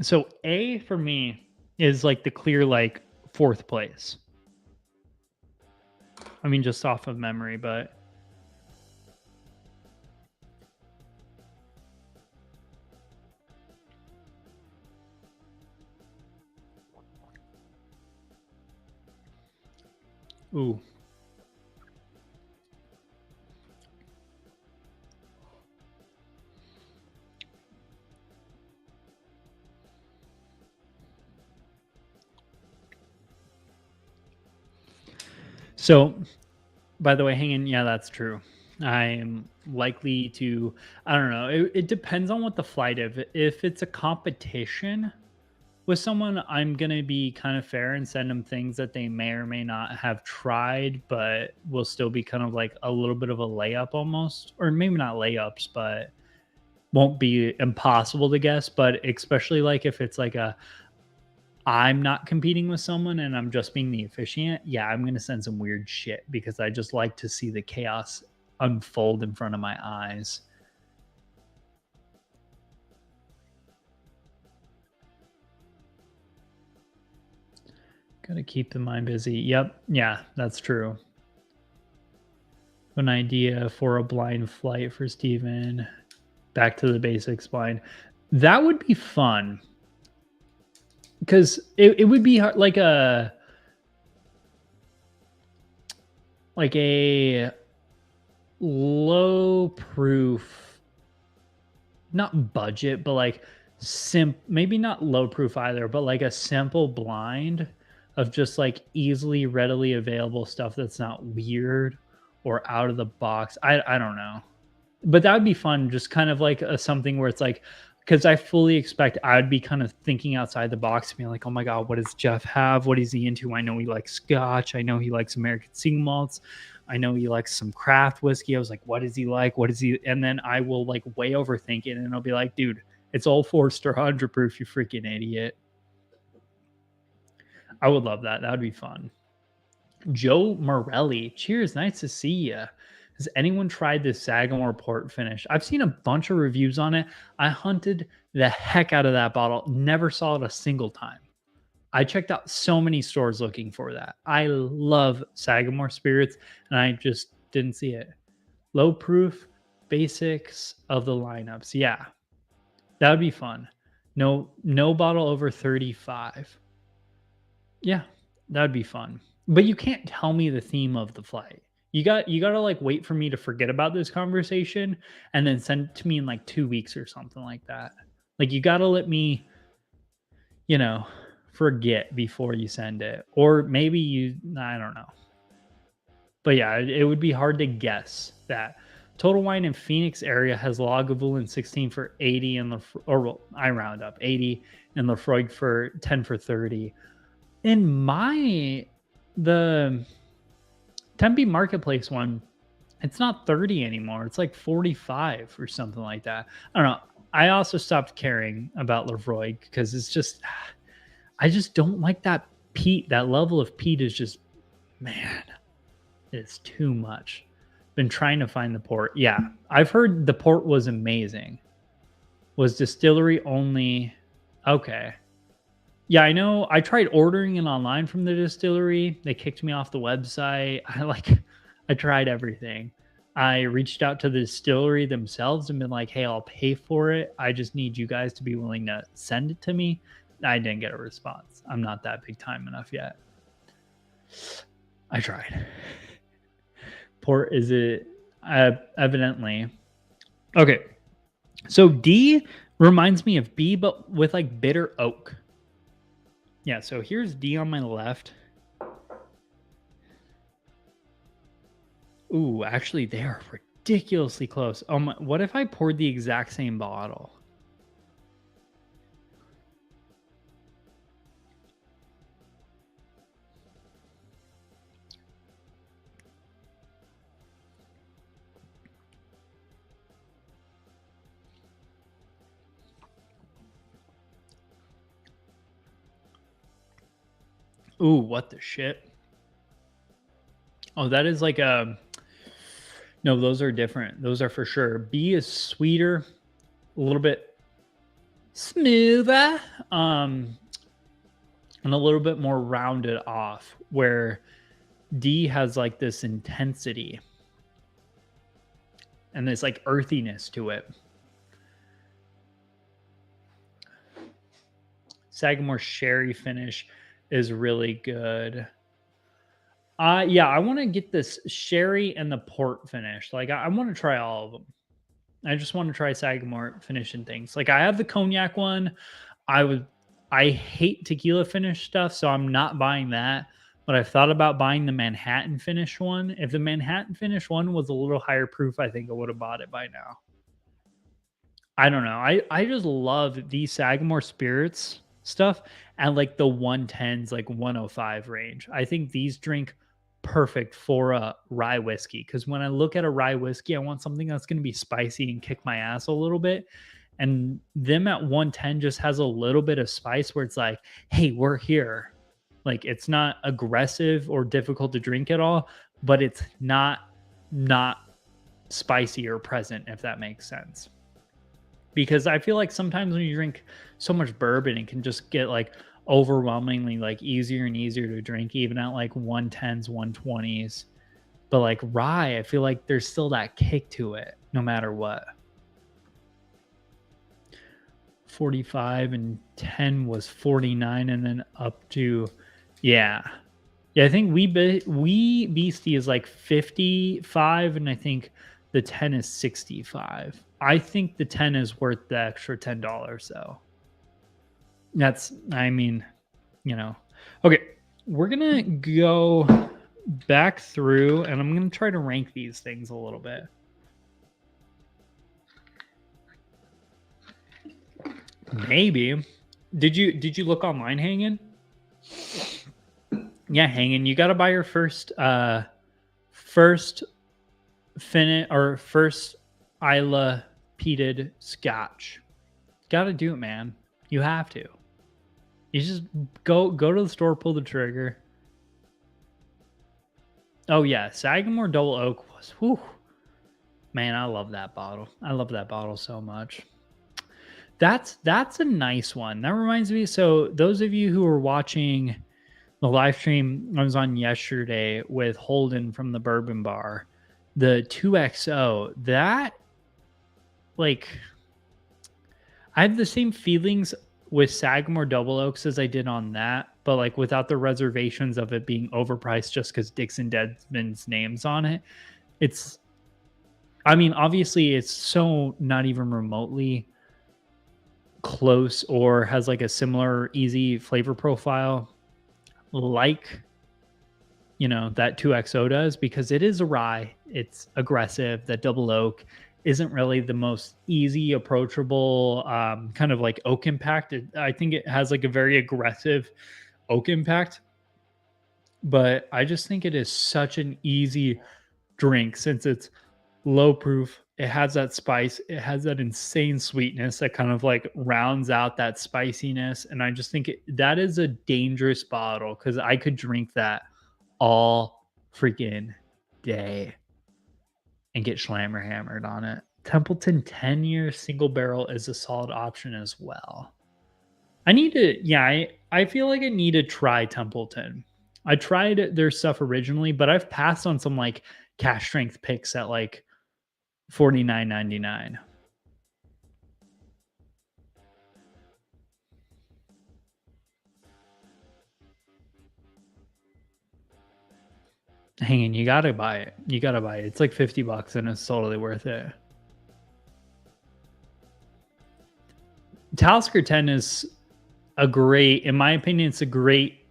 Speaker 1: So A for me is like the clear like fourth place. I mean just off of memory, but ooh. So, by the way, hanging, yeah, that's true. I am likely to, I don't know. It depends on what the flight is. If it's a competition with someone, I'm gonna be kind of fair and send them things that they may or may not have tried, but will still be kind of like a little bit of a layup almost, or maybe not layups, but won't be impossible to guess. But especially like if it's like a I'm not competing with someone and I'm just being the officiant, yeah, I'm gonna send some weird shit because I just like to see the chaos unfold in front of my eyes. Gotta keep the mind busy. Yep. Yeah, that's true. An idea for a blind flight for Steven. Back to the basics blind. That would be fun. Because it would be hard, like a low proof, not budget, but like maybe not low proof either, but like a simple blind of just like easily readily available stuff that's not weird or out of the box. I don't know. But that would be fun, just kind of like something where it's like, because I fully expect I would be kind of thinking outside the box, being like, oh my God, what does Jeff have? What is he into? I know he likes scotch. I know he likes American single malts. I know he likes some craft whiskey. I was like, what does he like? What is he? And then I will like way overthink it and I'll be like, dude, it's all Forster 100 proof, you freaking idiot. I would love that. That would be fun. Joe Morelli, cheers. Nice to see you. Has anyone tried this Sagamore port finish? I've seen a bunch of reviews on it. I hunted the heck out of that bottle. Never saw it a single time. I checked out so many stores looking for that. I love Sagamore spirits, and I just didn't see it. Low proof basics of the lineups. Yeah, that would be fun. No bottle over 35. Yeah, that would be fun. But you can't tell me the theme of the flight. You gotta like wait for me to forget about this conversation and then send it to me in like 2 weeks or something like that. Like you gotta let me, you know, forget before you send it. Or maybe I don't know. But yeah, it would be hard to guess that. Total Wine in Phoenix area has Lagavulin 16 for 80 and well, I round up 80 and Lafroig for 10 for 30. In the Tempe Marketplace one, it's not 30 anymore. It's like 45 or something like that. I don't know. I also stopped caring about Lafroig because it's just, I just don't like that peat. That level of peat is just, man, it's too much. Been trying to find the port. Yeah, I've heard the port was amazing. Was distillery only. Okay. Yeah, I know. I tried ordering it online from the distillery. They kicked me off the website. I tried everything. I reached out to the distillery themselves and been like, hey, I'll pay for it. I just need you guys to be willing to send it to me. I didn't get a response. I'm not that big time enough yet. I tried. Port is it evidently. Okay. So D reminds me of B, but with like bitter oak. Yeah, so here's D on my left. Ooh, actually, they are ridiculously close. Oh my, what if I poured the exact same bottle? Ooh, what the shit? Oh, that is like a. No, those are different. Those are for sure. B is sweeter, a little bit smoother, and a little bit more rounded off, where D has like this intensity and this like earthiness to it. Sagamore sherry finish is really good. Yeah, I want to get this sherry and the port finish. Like, I want to try all of them. I just want to try Sagamore finishing things. Like, I have the cognac one. I hate tequila finish stuff, so I'm not buying that. But I've thought about buying the Manhattan finish one. If the Manhattan finish one was a little higher proof, I think I would have bought it by now. I don't know. I just love these Sagamore spirits stuff at like the 110s, like 105 range. I think these drink perfect for a rye whiskey, because when I look at a rye whiskey, I want something that's going to be spicy and kick my ass a little bit. And them at 110 just has a little bit of spice where it's like, hey, we're here. Like, it's not aggressive or difficult to drink at all, but it's not spicy or present, if that makes sense. Because I feel like sometimes when you drink so much bourbon, it can just get like overwhelmingly like easier and easier to drink, even at like 110s, 120s. But like rye, I feel like there's still that kick to it, no matter what. 45 and 10 was 49, and then up to, yeah. Yeah, I think we Beastie is like 55, and I think the 10 is 65. I think the 10 is worth the extra $10 though. That's, I mean, you know. Okay, we're gonna go back through, and I'm gonna try to rank these things a little bit. Maybe. Did you look online, Hanging? Yeah, Hanging. You got to buy your first Isla peated scotch. Got to do it, man. You have to. You just go to the store, pull the trigger. Oh yeah, Sagamore Double Oak was. Whew. Man, I love that bottle. I love that bottle so much. That's a nice one. That reminds me. So those of you who are watching the live stream I was on yesterday with Holden from the Bourbon Bar, the 2XO, that, like, I had the same feelings with Sagamore Double Oaks as I did on that, but like without the reservations of it being overpriced just because Dixon Desmond's name's on it. It's, I mean, obviously it's so not even remotely close or has like a similar easy flavor profile like, you know, that 2XO does, because it is a rye. It's aggressive. That Double Oak isn't really the most easy, approachable kind of like oak impact. I think it has like a very aggressive oak impact, but I just think it is such an easy drink since it's low proof. It has that spice. It has that insane sweetness that kind of like rounds out that spiciness. And I just think that is a dangerous bottle, because I could drink that all freaking day and get Schlammer hammered on it. Templeton 10-year single barrel is a solid option as well. I need to, yeah, I feel like I need to try Templeton. I tried their stuff originally, but I've passed on some like cash strength picks at like $49.99. Hanging, you gotta buy it. You gotta buy it. It's like $50 and it's totally worth it. Talisker 10 is a great, in my opinion, it's a great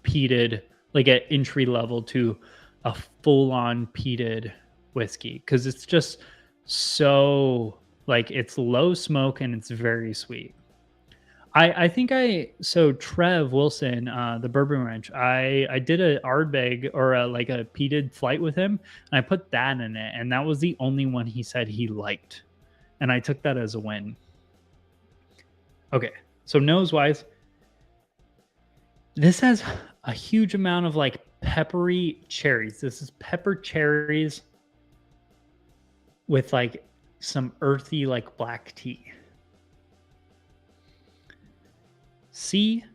Speaker 1: peated, like at entry level to a full on peated whiskey because it's just so like it's low smoke and it's very sweet. I think so Trev Wilson, the Bourbon Ranch, I did a Ardbeg or a, like a peated flight with him, and I put that in it, and that was the only one he said he liked, and I took that as a win. Okay, so nose wise, this has a huge amount of like peppery cherries. This is pepper cherries with like some earthy like black tea. C,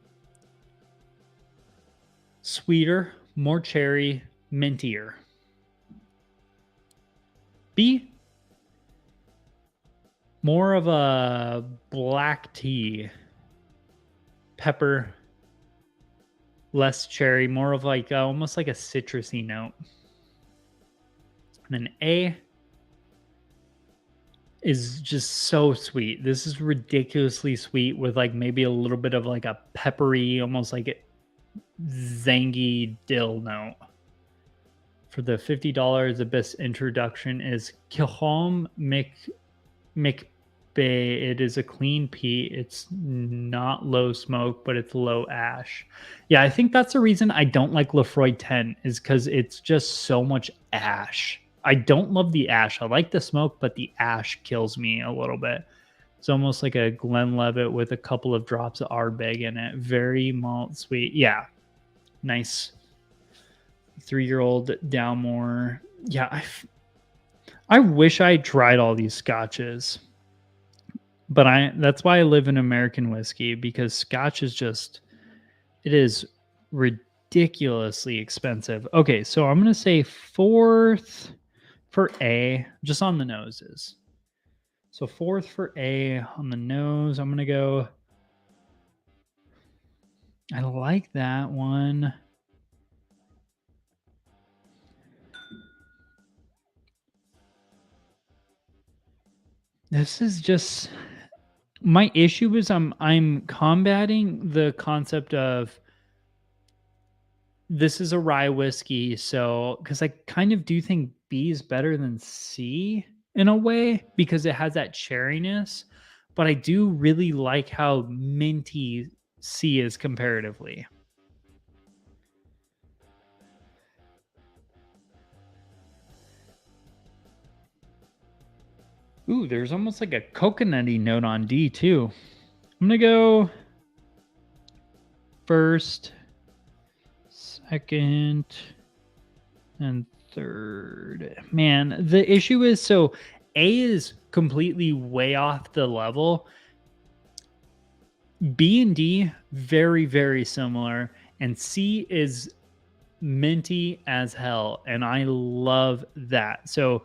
Speaker 1: sweeter, more cherry, mintier. B, more of a black tea, pepper, less cherry, more of like almost like a citrusy note. And then A is just so sweet. This is ridiculously sweet with like maybe a little bit of like a peppery, almost like a zangy dill note. For the $50, the best introduction is Kilholm McBay. It is a clean peat. It's not low smoke, but it's low ash. Yeah, I think that's the reason I don't like Lefroy 10 is because it's just so much ash. I don't love the ash. I like the smoke, but the ash kills me a little bit. It's almost like a Glenlivet with a couple of drops of Ardbeg in it. Very malt sweet. Yeah, nice 3-year-old Dalmore. Yeah, I wish I tried all these scotches. But that's why I live in American whiskey, because scotch is just, it is ridiculously expensive. Okay, so I'm going to say fourth for A, just on the noses. So fourth for A on the nose. I'm going to go, I like that one. This is just, my issue is I'm combating the concept of this is a rye whiskey, so because I kind of do think B is better than C in a way because it has that cherryness, but I do really like how minty C is comparatively. Ooh, there's almost like a coconutty note on D too. I'm gonna go first, second, and third. Man, the issue is so A is completely way off the level. B and D very very similar, and C is minty as hell, and I love that. So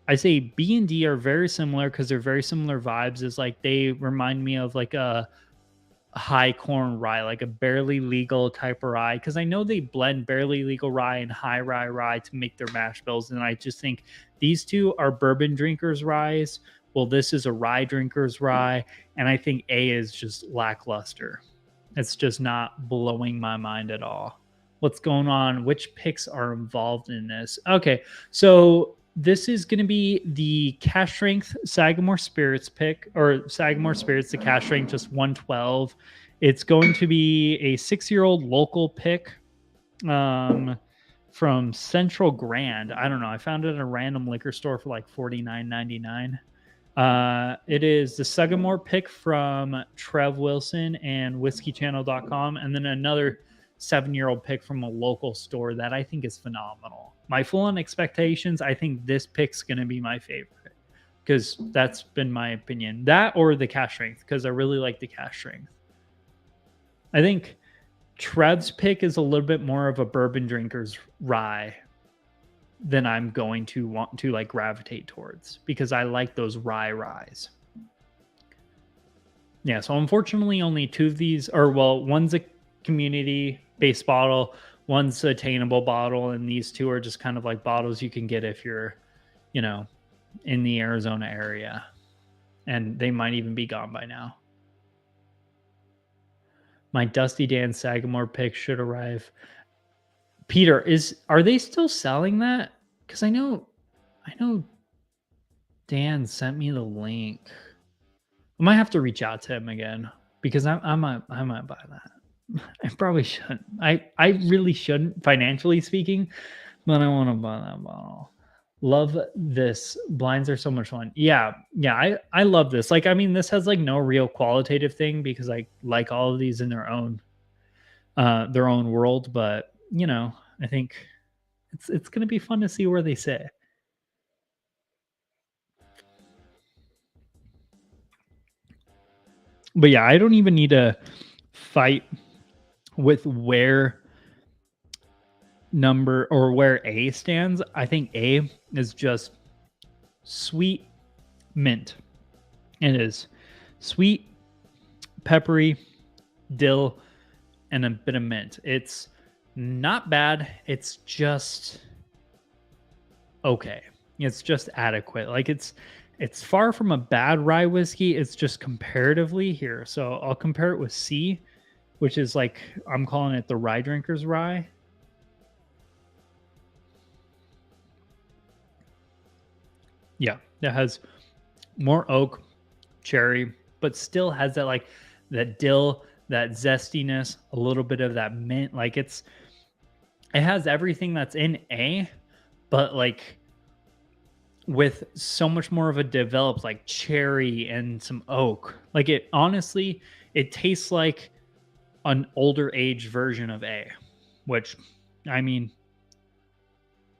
Speaker 1: I say B and D are very similar because they're very similar vibes. Is like they remind me of like a high corn rye, like a barely legal type of rye. Because I know they blend barely legal rye and high rye to make their mash bills, and I just think these two are bourbon drinkers' ryes. Well, this is a rye drinker's rye, and I think A is just lackluster. It's just not blowing my mind at all. What's going on? Which picks are involved in this? Okay, so this is going to be the cash strength Sagamore Spirits pick, or Sagamore Spirits, the cash strength, just 112. It's going to be a 6-year-old local pick from Central Grand. I don't know. I found it at a random liquor store for like $49.99. It is the Sagamore pick from Trev Wilson and whiskeychannel.com, and then another 7-year-old pick from a local store that I think is phenomenal. My full-on expectations, I think this pick's going to be my favorite because that's been my opinion. That or the cash strength, because I really like the cash strength. I think Trev's pick is a little bit more of a bourbon drinker's rye. then I'm going to want to like gravitate towards, because I like those ryes. Yeah, so unfortunately only two of these, or well, one's a community based bottle, one's a attainable bottle, and these two are just kind of like bottles you can get if you're, you know, in the Arizona area. And they might even be gone by now. My Dusty Dan Sagamore pick should arrive. Peter, are they still selling that? Because I know Dan sent me the link. I might have to reach out to him again, because I might buy that. I probably shouldn't. I really shouldn't, financially speaking, but I want to buy that bottle. Love this. Blinds are so much fun. Yeah, I love this. Like, I mean, this has like no real qualitative thing, because I like all of these in their own world, but I think it's gonna be fun to see where they sit. But yeah, I don't even need to fight with where number or where A stands. I think A is just sweet mint. It is sweet, peppery, dill, and a bit of mint. It's not bad. It's just okay. It's just adequate. Like, it's far from a bad rye whiskey. It's just comparatively here. So I'll compare it with C, which is like, I'm calling it the rye drinker's rye. Yeah, it has more oak, cherry, but still has that like that dill, that zestiness, a little bit of that mint. Like, it has everything that's in A, but like with so much more of a developed like cherry and some oak. Like, it honestly, it tastes like an older age version of A, which, I mean,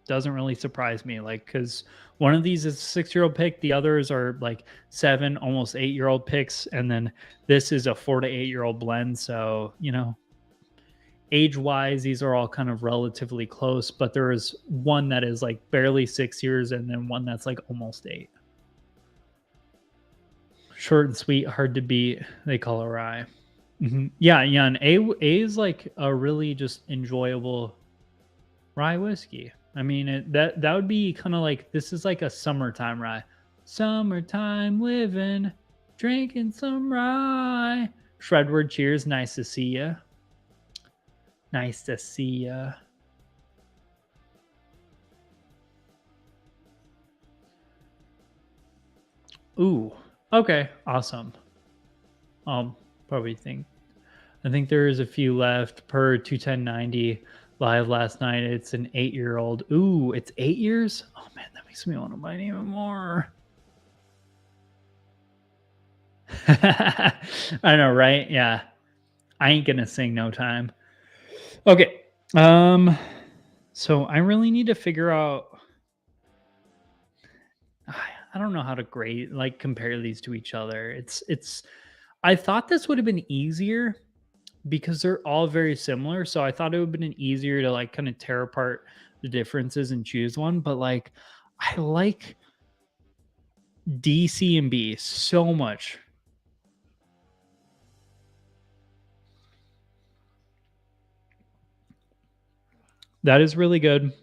Speaker 1: doesn't really surprise me. Like, because one of these is a 6-year-old pick, the others are like 7, almost 8-year-old picks, and then this is a 4 to 8-year-old blend. So, age wise, these are all kind of relatively close, but there is one that is like barely 6 years, and then one that's like almost 8. Short and sweet, hard to beat. They call it rye. Yeah, and A is like a really just enjoyable rye whiskey. I mean, that would be kind of like, this is like a summertime rye. Summertime living, drinking some rye. Shredward, cheers. Nice to see ya. Nice to see ya. Ooh. Okay. Awesome. Probably think. I think there is a few left per 21090 live last night. It's an 8-year-old. Ooh, it's 8 years? Oh man, that makes me want to buy it even more. I know, right? Yeah. I ain't gonna sing no time. Okay. So I really need to figure out, I don't know how to grade, like, compare these to each other. It's I thought this would have been easier because they're all very similar. So I thought it would have been easier to like kind of tear apart the differences and choose one. But like, I like D, C, and B so much. That is really good.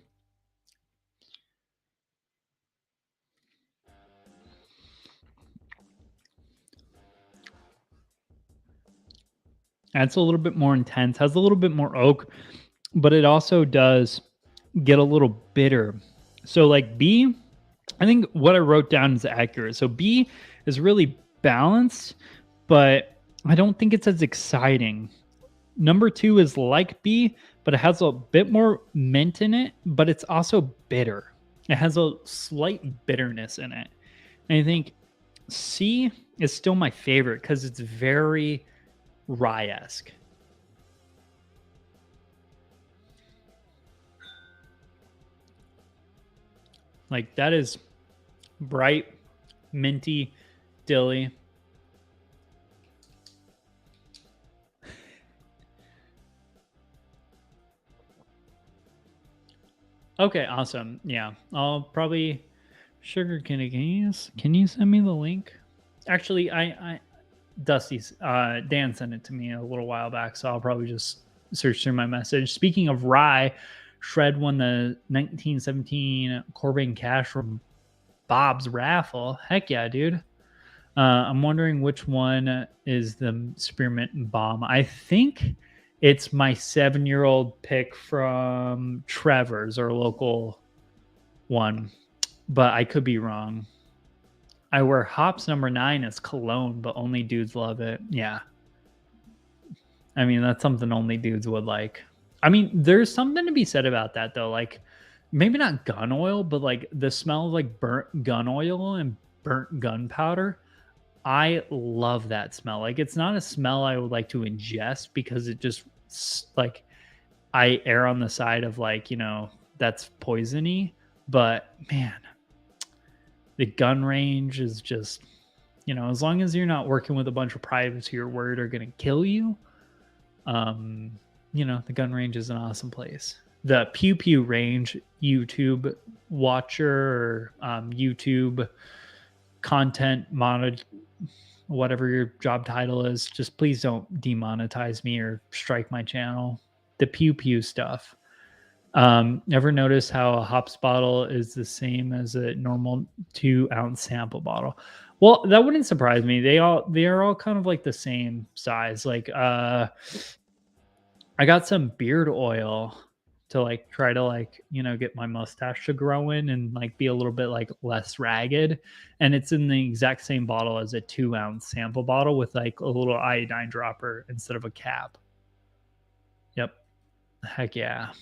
Speaker 1: That's a little bit more intense, has a little bit more oak, but it also does get a little bitter. So like B, I think what I wrote down is accurate. So B is really balanced, but I don't think it's as exciting. Number 2 is like B, but it has a bit more mint in it, but it's also bitter. It has a slight bitterness in it. And I think C is still my favorite because it's very rye-esque. Like, that is bright, minty, dilly. Okay, awesome. Yeah, I'll probably sugar candy. Can you send me the link? Actually, Dusty's Dan sent it to me a little while back, so I'll probably just search through my message. Speaking of rye, Shred won the 1917 Corbin Cash from Bob's raffle. Heck yeah, dude. I'm wondering which one is the spearmint bomb. I think it's my 7-year-old pick from Trevor's, our local one, but I could be wrong. I wear hops number 9 as cologne, but only dudes love it. Yeah. I mean, that's something only dudes would like. I mean, there's something to be said about that though. Like maybe not gun oil, but like the smell of like burnt gun oil and burnt gunpowder. I love that smell. Like it's not a smell I would like to ingest because it just like I err on the side of like, that's poisony, but man, the gun range is just, as long as you're not working with a bunch of privates who you're worried are going to kill you, the gun range is an awesome place. The Pew Pew range, YouTube watcher or YouTube content monitor, whatever your job title is, just please don't demonetize me or strike my channel. The Pew Pew stuff. Ever notice how a hops bottle is the same as a normal 2-ounce sample bottle? Well, that wouldn't surprise me. They are all kind of like the same size. Like I got some beard oil to like try to like, get my mustache to grow in and like be a little bit like less ragged. And it's in the exact same bottle as a 2-ounce sample bottle with like a little iodine dropper instead of a cap. Yep. Heck yeah.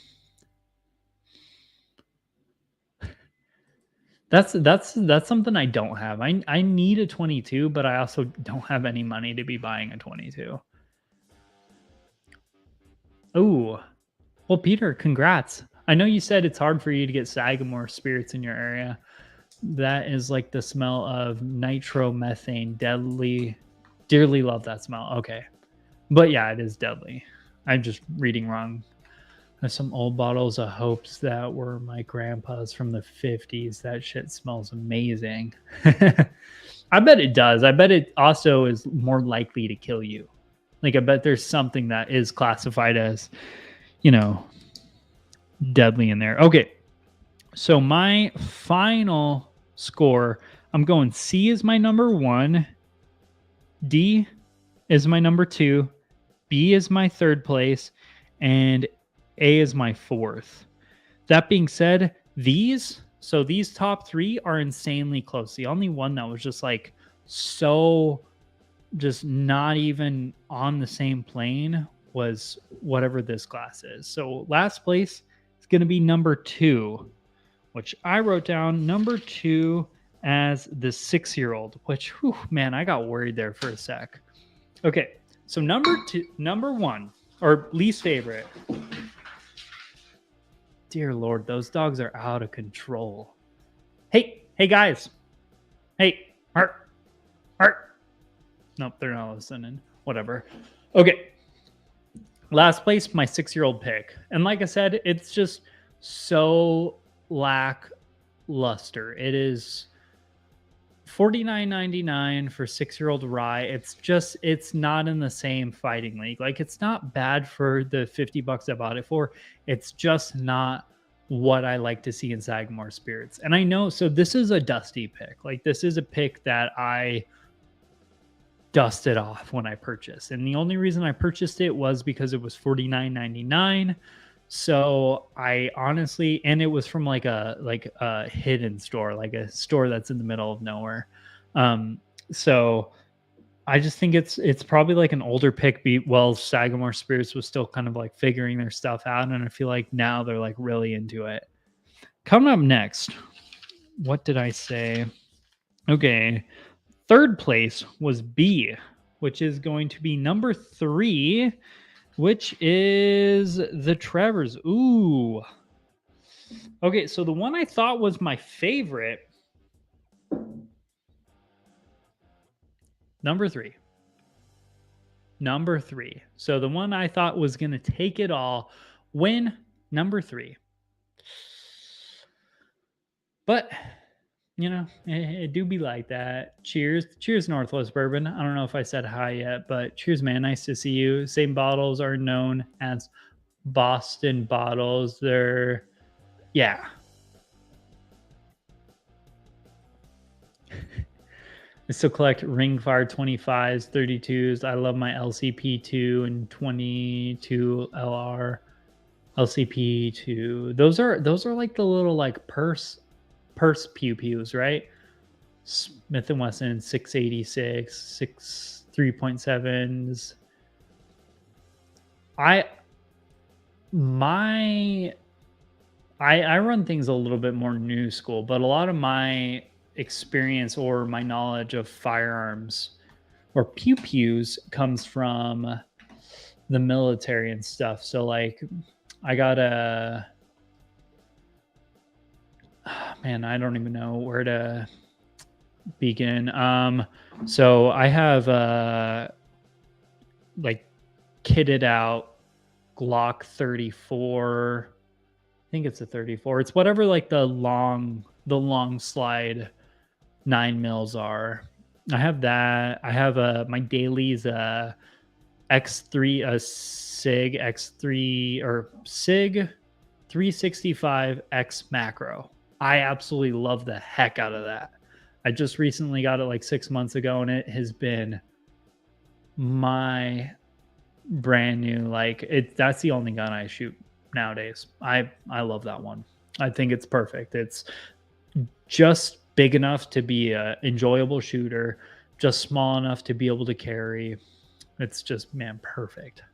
Speaker 1: That's something I don't have. I need a 22, but I also don't have any money to be buying a 22. Oh, well, Peter, congrats. I know you said it's hard for you to get Sagamore spirits in your area. That is like the smell of nitromethane. Dearly love that smell. Okay. But yeah, it is deadly. I'm just reading wrong. There's some old bottles of Hopes that were my grandpa's from the 50s. That shit smells amazing. I bet it does. I bet it also is more likely to kill you. Like, I bet there's something that is classified as, deadly in there. Okay. So my final score, I'm going C is my number 1, D is my number 2, B is my 3rd place, and A is my 4th. That being said, these top 3 are insanely close. The only one that was just like so just not even on the same plane was whatever this glass is. So last place is going to be number 2, which I wrote down number 2 as the 6-year-old, which, whew, man, I got worried there for a sec. Okay, so number 1, or least favorite. Dear Lord, those dogs are out of control. Hey guys. Hey, Art. Nope, they're not listening. Whatever. Okay. Last place, my 6-year-old pick. And like I said, it's just so lackluster. It is $49.99 for 6-year-old rye. It's not in the same fighting league. Like, it's not bad for the $50 I bought it for. It's just not what I like to see in Sagamore spirits. And I know, so this is a dusty pick. Like, this is a pick that I dusted off when I purchased. And the only reason I purchased it was because it was $49.99. So I honestly, and it was from like a hidden store, like a store that's in the middle of nowhere. So I just think it's probably like an older pick. Well, Sagamore Spirits was still kind of like figuring their stuff out, and I feel like now they're like really into it. Coming up next, what did I say? Okay, 3rd place was B, which is going to be number 3, which is the Trevor's. Ooh. Okay, so the one I thought was my favorite, number 3. So the one I thought was going to take it all, win number 3. But it do be like that. Cheers, Northwest Bourbon. I don't know if I said hi yet, but cheers, man. Nice to see you. Same bottles are known as Boston bottles. They're yeah. I still collect Ringfire 25s, 32s. I love my LCP2 and 22 LR. LCP2. Those are like the little like purse pew pews, right? Smith and Wesson 686, 3.7s. I my I run things a little bit more new school, but a lot of my experience or my knowledge of firearms or pew pews comes from the military and stuff. So like I got a man, I don't even know where to begin. So I have like kitted out Glock 34. I think it's a 34. It's whatever like the long slide 9 mils are. I have that. I have my dailies X3 SIG X3 or SIG 365 X macro. I absolutely love the heck out of that. I just recently got it like 6 months ago, and it has been my brand new that's the only gun I shoot nowadays. I love that one. I think it's perfect. It's just big enough to be a enjoyable shooter, just small enough to be able to carry. It's just, man, perfect.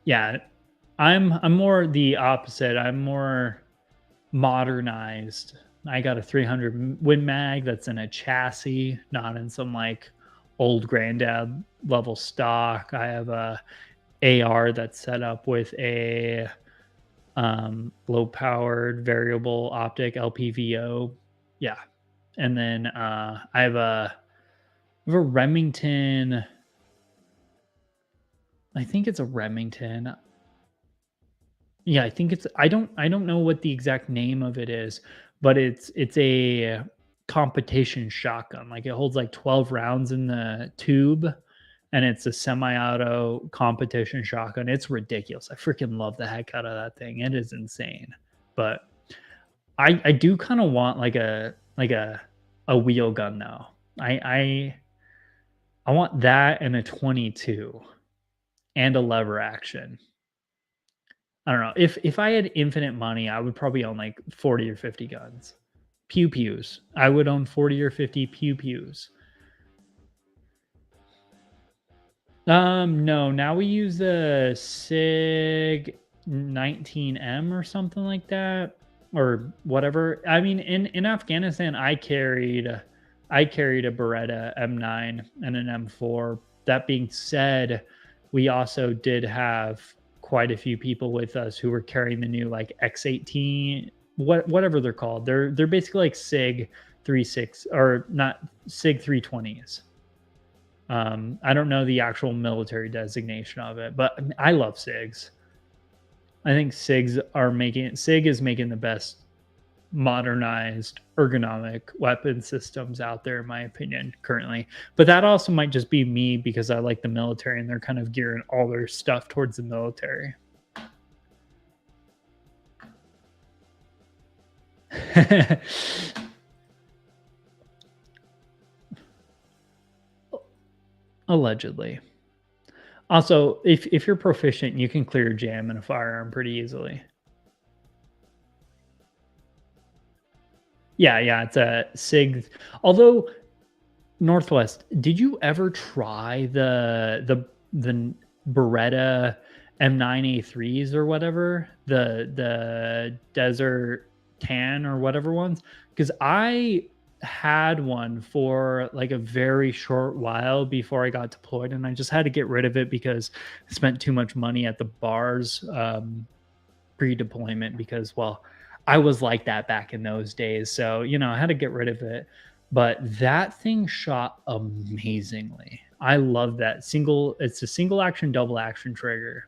Speaker 1: Yeah, I'm more the opposite. I'm more modernized. I got a 300 Win Mag that's in a chassis, not in some like old granddad level stock. I have a AR that's set up with a low powered variable optic LPVO. Yeah. And then I have a Remington. I think it's a Remington. Yeah, I think it's I don't know what the exact name of it is, but it's a competition shotgun. Like it holds like 12 rounds in the tube, and it's a semi-auto competition shotgun. It's ridiculous. I freaking love the heck out of that thing. It is insane. But I do kind of want like a wheel gun though. I want that and a 22 and a lever action. I don't know. If I had infinite money, I would probably own like 40 or 50 guns. Pew pews. I would own 40 or 50 pew pews. No, now we use the SIG 19M or something like that, or whatever. I mean, in Afghanistan, I carried a Beretta M9 and an M4. That being said, we also did have quite a few people with us who were carrying the new like X18, whatever they're called. They're basically like SIG 36 or not SIG 320s. I don't know the actual military designation of it, but I love SIGs. I think SIG is making the best modernized ergonomic weapon systems out there, in my opinion, currently. But that also might just be me because I like the military and they're kind of gearing all their stuff towards the military. Allegedly. Also, if you're proficient, you can clear jam in a firearm pretty easily. Yeah, yeah, it's a SIG. Although Northwest, did you ever try the Beretta M9A3s or whatever? The Desert Tan or whatever ones? Because I had one for like a very short while before I got deployed, and I just had to get rid of it because I spent too much money at the bars pre-deployment because, well, I was like that back in those days. So, I had to get rid of it. But that thing shot amazingly. I love that. It's a single action, double action trigger.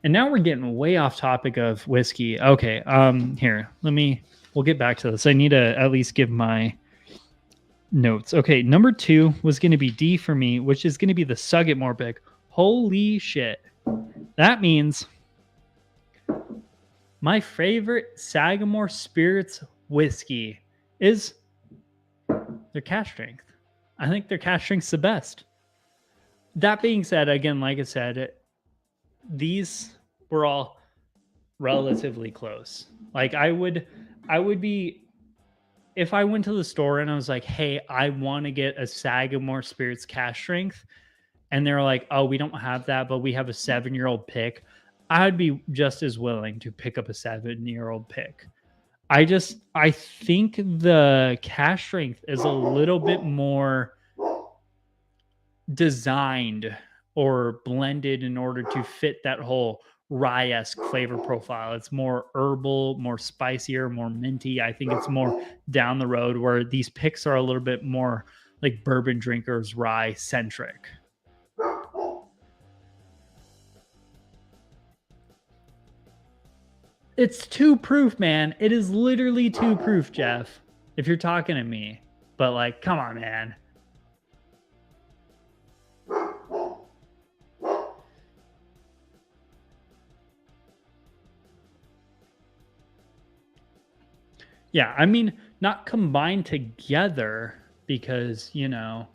Speaker 1: And now we're getting way off topic of whiskey. Okay, here, we'll get back to this. I need to at least give my notes. Okay, number 2 was going to be D for me, which is going to be the Sagamore pick. Holy shit. That means my favorite Sagamore Spirits whiskey is their cask strength. I think their cask strength's the best. That being said, again, like I said, these were all relatively close. Like I would be, if I went to the store and I was like, hey, I want to get a Sagamore Spirits cask strength, and they're like, oh, we don't have that, but we have a 7-year-old pick, I'd be just as willing to pick up a 7-year-old pick. I think the cask strength is a little bit more designed or blended in order to fit that whole rye-esque flavor profile. It's more herbal, more spicier, more minty. I think it's more down the road, where these picks are a little bit more like bourbon drinkers, rye centric. It's 2 proof, man. It is literally 2 proof, Jeff, if you're talking to me. But like, come on, man. Yeah, I mean, not combined together, because, you know,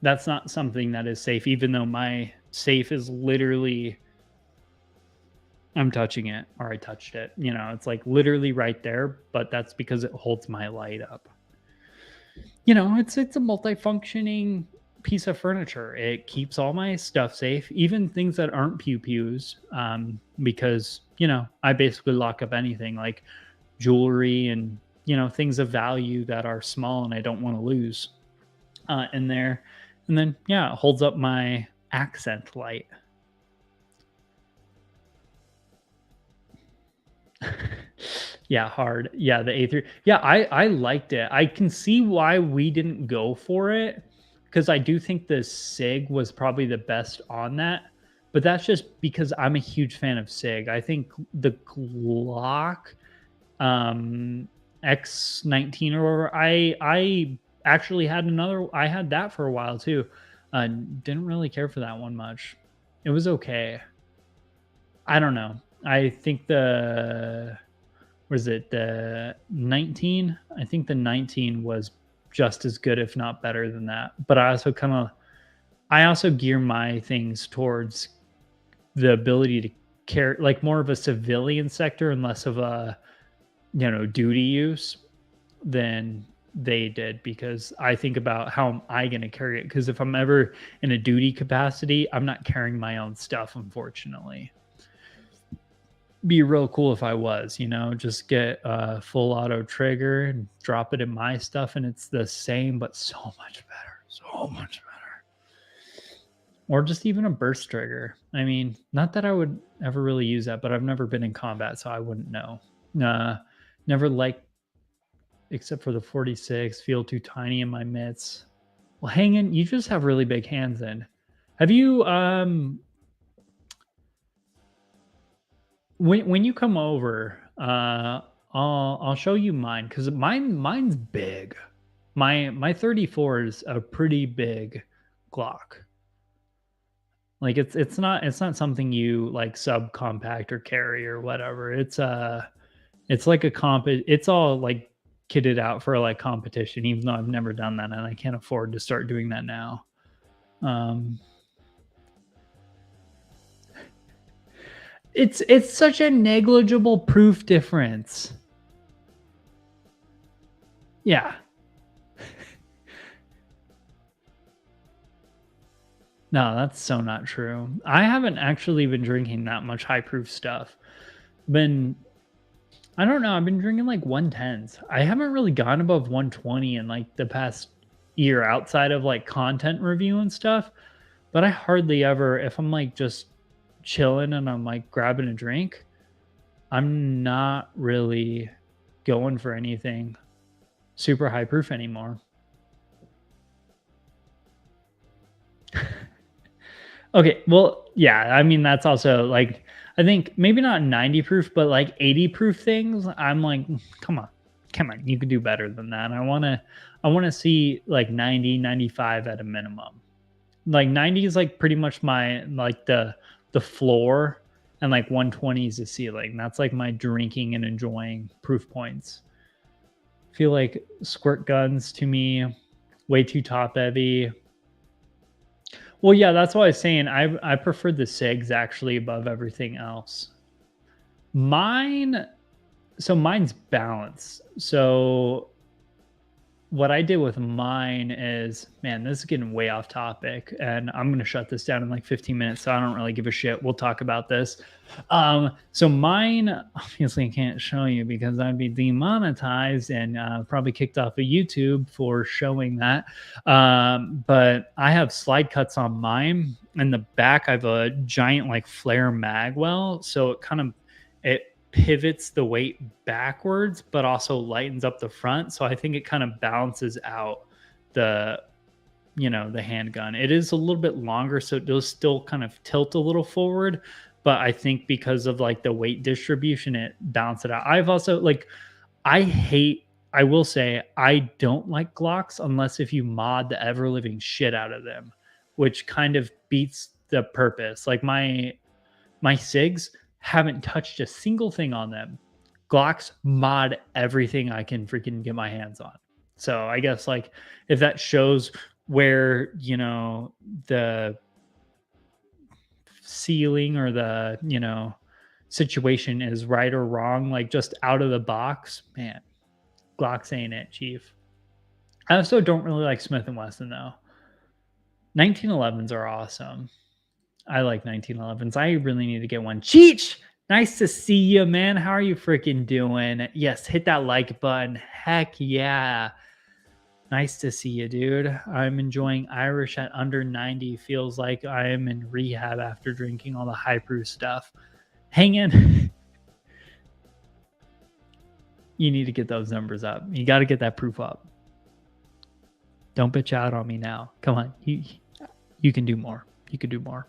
Speaker 1: that's not something that is safe, even though my safe is literally, I'm touching it, or I touched it. You know, it's like literally right there, but that's because it holds my light up. You know, it's a multifunctioning piece of furniture. It keeps all my stuff safe, even things that aren't pew pews, because, you know, I basically lock up anything like jewelry and, you know, things of value that are small and I don't want to lose in there. And then, yeah, it holds up my accent light. Yeah, hard. Yeah, the A3. Yeah, I liked it. I can see why we didn't go for it, because I do think the SIG was probably the best on that. But that's just because I'm a huge fan of SIG. I think the Glock X19 or whatever, I actually had I had that for a while too. Didn't really care for that one much. It was okay. I don't know. I think was it the 19? I think the 19 was just as good, if not better than that. But I also gear my things towards the ability to carry, like more of a civilian sector and less of a, you know, duty use than they did, because I think about how am I going to carry it? Because if I'm ever in a duty capacity, I'm not carrying my own stuff, unfortunately. Be real cool if I was, you know, just get a full auto trigger and drop it in my stuff, and it's the same, but so much better. So much better. Or just even a burst trigger. I mean, not that I would ever really use that, but I've never been in combat, so I wouldn't know. Never liked, except for the 46, feel too tiny in my mitts. Well, hanging, you just have really big hands then. Have you when you come over, I'll show you mine, because mine's big. My 34 is a pretty big Glock. Like it's not something you like subcompact or carry or whatever. It's like a it's all like kitted out for like competition, even though I've never done that and I can't afford to start doing that now. It's such a negligible proof difference. Yeah. No, that's so not true. I haven't actually been drinking that much high proof stuff. I don't know, I've been drinking like 110s. I haven't really gone above 120 in like the past year outside of like content review and stuff. But I hardly ever, if I'm like just chilling and I'm like grabbing a drink, I'm not really going for anything super high proof anymore. Okay, well, yeah, I mean, that's also like, I think maybe not 90 proof, but like 80 proof things, I'm like, come on, come on, you could do better than that. I want to see like 90, 95 at a minimum. Like 90 is like pretty much my like the floor, and like 120 is the ceiling. That's like my drinking and enjoying proof points. Feel like squirt guns to me way too top heavy. Well, yeah, that's what I was saying. I prefer the SIGs actually above everything else. Mine, so mine's balance. So what I did with mine is, man, this is getting way off topic, and I'm gonna shut this down in like 15 minutes, so I don't really give a shit. We'll talk about this. So mine, obviously, I can't show you because I'd be demonetized and probably kicked off of YouTube for showing that. But I have slide cuts on mine. In the back, I have a giant like flare mag well, so it pivots the weight backwards, but also lightens up the front. So I think it kind of balances out the, the handgun. It is a little bit longer, so it does still kind of tilt a little forward. But I think because of like the weight distribution, it balances it out. I've also like, I will say, I don't like Glocks unless if you mod the ever living shit out of them, which kind of beats the purpose. Like my SIGs, haven't touched a single thing on them. Glocks mod everything I can freaking get my hands on. So I guess like if that shows where, the ceiling or the, situation is right or wrong, like just out of the box, man, Glocks ain't it, chief. I also don't really like Smith and Wesson though. 1911s are awesome. I like 1911s. I really need to get one. Cheech, nice to see you, man. How are you freaking doing? Yes, hit that like button. Heck yeah. Nice to see you, dude. I'm enjoying Irish at under 90. Feels like I am in rehab after drinking all the high proof stuff. Hang in. You need to get those numbers up. You got to get that proof up. Don't bitch out on me now. Come on. You can do more. You can do more.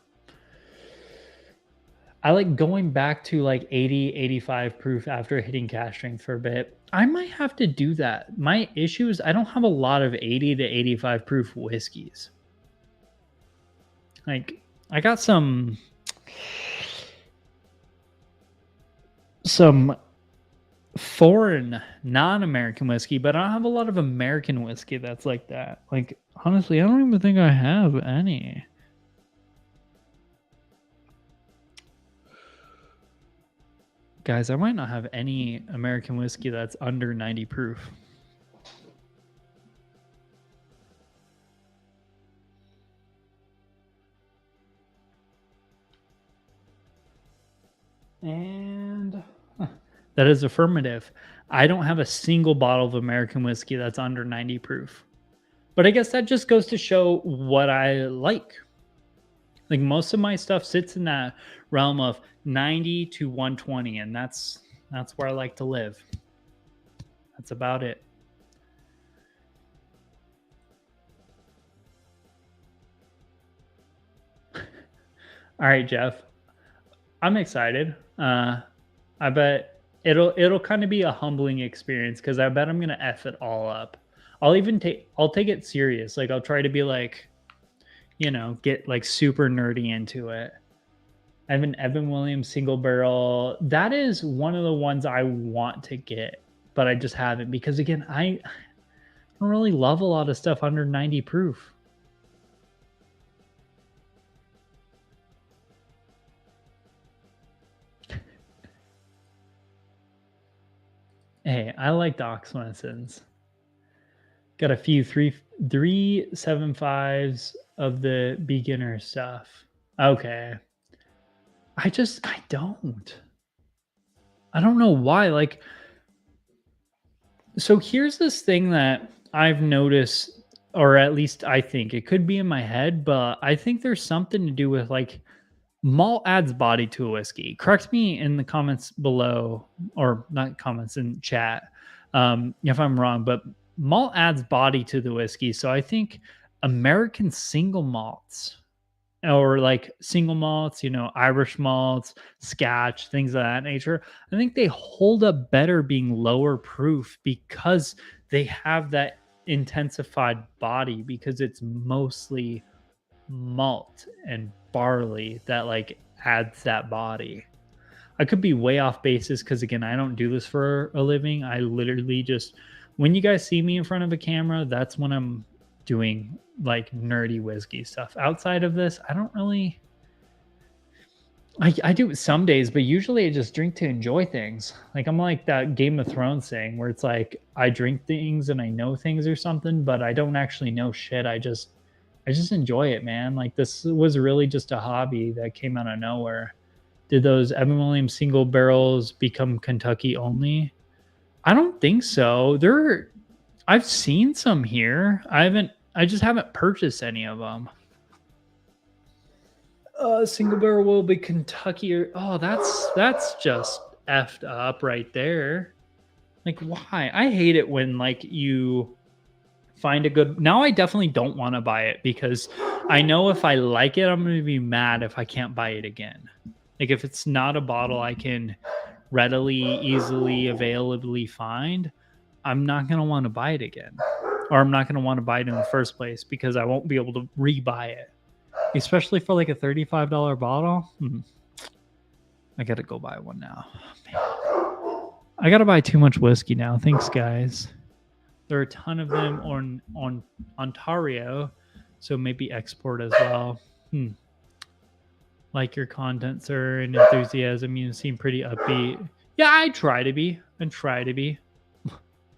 Speaker 1: I like going back to like 80, 85 proof after hitting cash strength for a bit. I might have to do that. My issue is I don't have a lot of 80 to 85 proof whiskeys. Like I got some foreign non-American whiskey, but I don't have a lot of American whiskey that's like that. Like honestly, I don't even think I have any. Guys, I might not have any American whiskey that's under 90 proof. And that is affirmative. I don't have a single bottle of American whiskey that's under 90 proof. But I guess that just goes to show what I like. Like most of my stuff sits in that realm of 90 to 120, and that's where I like to live. That's about it. All right, Jeff. I'm excited. I bet it'll kind of be a humbling experience because I bet I'm gonna F it all up. I'll take it serious. Like I'll try to be like, get like super nerdy into it. I have an Evan Williams single barrel. That is one of the ones I want to get, but I just haven't because again, I don't really love a lot of stuff under 90 proof. Hey, I like Doc Swenson's. Got a few 3.75s of the beginner stuff. Okay. I don't. I don't know why. Like, so here's this thing that I've noticed, or at least I think it could be in my head, but I think there's something to do with like malt adds body to a whiskey. Correct me in the comments below, or not comments in chat, if I'm wrong, but malt adds body to the whiskey. So I think American single malts or like single malts, Irish malts, Scotch, things of that nature. I think they hold up better being lower proof because they have that intensified body because it's mostly malt and barley that like adds that body. I could be way off basis because again, I don't do this for a living. I literally just when you guys see me in front of a camera, that's when I'm doing like nerdy whiskey stuff. Outside of this, I don't really I do it some days, but usually I just drink to enjoy things. Like I'm like that Game of Thrones thing where it's like I drink things and I know things or something, but I don't actually know shit. I just enjoy it, man. Like this was really just a hobby that came out of nowhere. Did those Evan Williams single barrels become Kentucky only? I don't think so. I've seen some here. I just haven't purchased any of them. Single barrel will be Kentucky. Oh, that's just effed up right there. Like, why? I hate it when like you find a good. Now I definitely don't want to buy it because I know if I like it, I'm going to be mad if I can't buy it again. Like if it's not a bottle I can readily, easily, availably find, I'm not going to want to buy it again. Or I'm not going to want to buy it in the first place because I won't be able to rebuy it. Especially for like a $35 bottle. I got to go buy one now. Man. I got to buy too much whiskey now. Thanks, guys. There are a ton of them on Ontario, so maybe export as well. Like your content, sir, and enthusiasm. You seem pretty upbeat. Yeah, I try to be.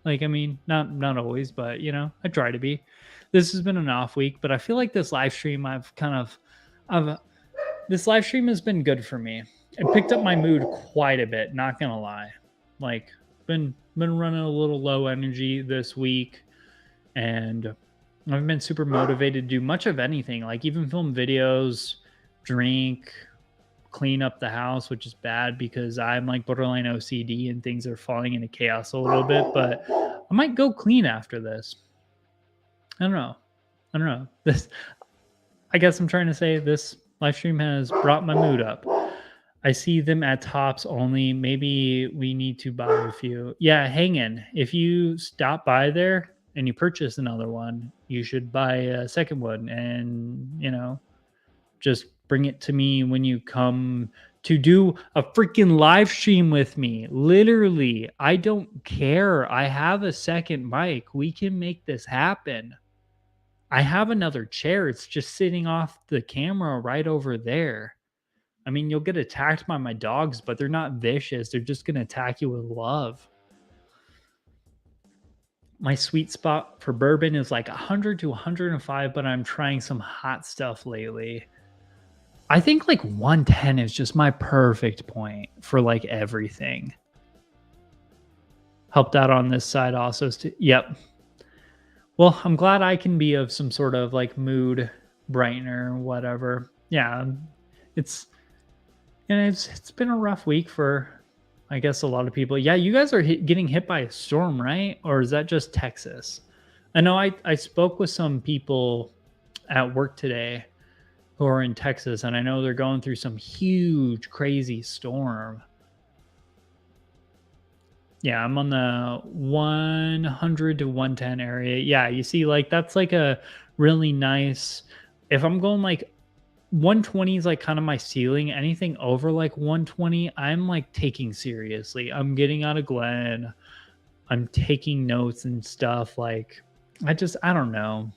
Speaker 1: Like, I mean, not always, but I try to be. This has been an off week, but I feel like this live stream this live stream has been good for me. It picked up my mood quite a bit, not gonna lie. Like, been running a little low energy this week, and I've been super motivated to do much of anything, like even film videos, drink, clean up the house, which is bad because I'm like borderline OCD and things are falling into chaos a little bit, but I might go clean after this. I don't know. I guess I'm trying to say this live stream has brought my mood up. I see them at Tops only. Maybe we need to buy a few. Yeah, hang in. If you stop by there and you purchase another one, you should buy a second one and, just bring it to me when you come to do a freaking live stream with me. Literally, I don't care. I have a second mic. We can make this happen. I have another chair. It's just sitting off the camera right over there. I mean, you'll get attacked by my dogs, but they're not vicious. They're just going to attack you with love. My sweet spot for bourbon is like 100 to 105, but I'm trying some hot stuff lately. I think like 110 is just my perfect point for like everything. Helped out on this side also. Yep. Well, I'm glad I can be of some sort of like mood brightener or whatever. Yeah. It's been a rough week for, I guess, a lot of people. Yeah, you guys are getting hit by a storm, right? Or is that just Texas? I know I spoke with some people at work today who are in Texas, and I know they're going through some huge, crazy storm. Yeah, I'm on the 100 to 110 area. Yeah, you see, like, that's like a really nice, if I'm going like 120 is like kind of my ceiling. Anything over like 120, I'm like taking seriously. I'm getting out of Glen. I'm taking notes and stuff. Like, I don't know.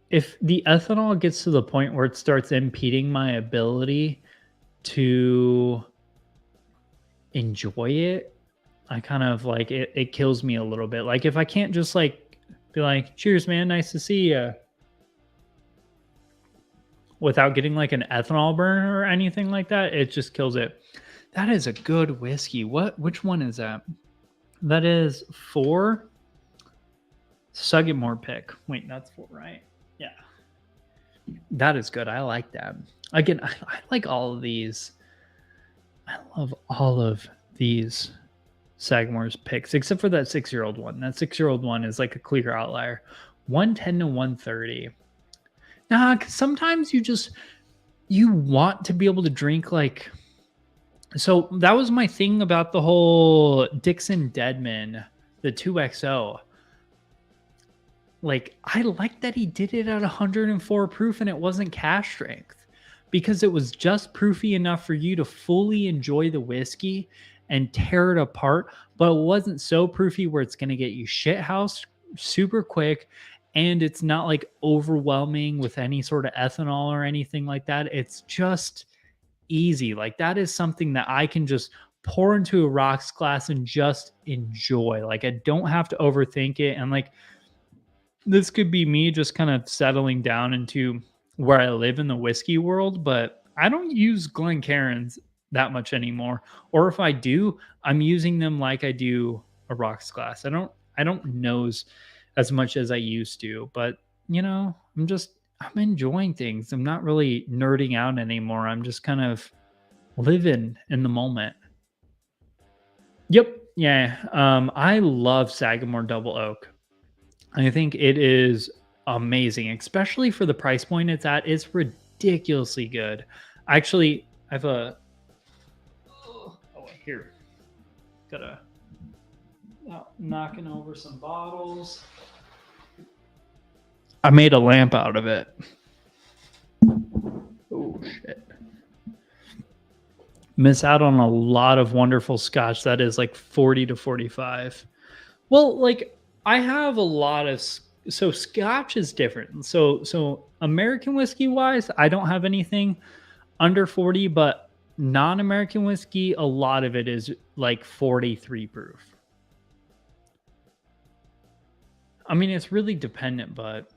Speaker 1: If the ethanol gets to the point where it starts impeding my ability to enjoy it, I kind of like it kills me a little bit. Like if I can't just like be like, cheers, man, nice to see you, without getting like an ethanol burn or anything like that, it just kills it. That is a good whiskey. Which one is that? That is 4 Sagamore pick. Wait, that's 4, right? Yeah. That is good. I like that. Again, I like all of these. I love all of these Sagamore's picks, except for that 6-year-old one. That 6-year-old one is like a clear outlier. 110 to 130. Nah, 'cause sometimes you want to be able to drink like so that was my thing about the whole Dixon Deadman, the 2XO. Like, I like that he did it at 104 proof and it wasn't cash strength because it was just proofy enough for you to fully enjoy the whiskey and tear it apart, but it wasn't so proofy where it's going to get you shithoused super quick and it's not like overwhelming with any sort of ethanol or anything like that. It's just easy. Like that is something that I can just pour into a rocks glass and just enjoy. Like I don't have to overthink it. And like this could be me just kind of settling down into where I live in the whiskey world, but I don't use Glencairns that much anymore. Or if I do, I'm using them like I do a rocks glass. I don't nose as much as I used to, but I'm enjoying things. I'm not really nerding out anymore. I'm just kind of living in the moment. Yep. Yeah. I love Sagamore Double Oak. I think it is amazing, especially for the price point it's at. It's ridiculously good. Actually, I have a here. Gotta knocking over some bottles. I made a lamp out of it. Oh shit. Miss out on a lot of wonderful scotch that is like 40 to 45. Well, like I have a lot of so scotch is different. So American whiskey wise, I don't have anything under 40, but non-American whiskey, a lot of it is like 43 proof. I mean, it's really dependent, but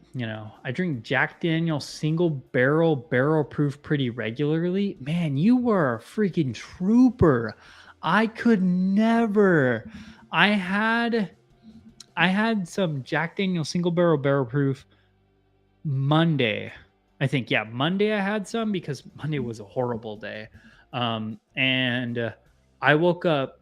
Speaker 1: I drink Jack Daniel single barrel proof pretty regularly. Man, you were a freaking trooper. I could never. I had some Jack Daniel single barrel proof Monday. I think, yeah, Monday I had some because Monday was a horrible day. And I woke up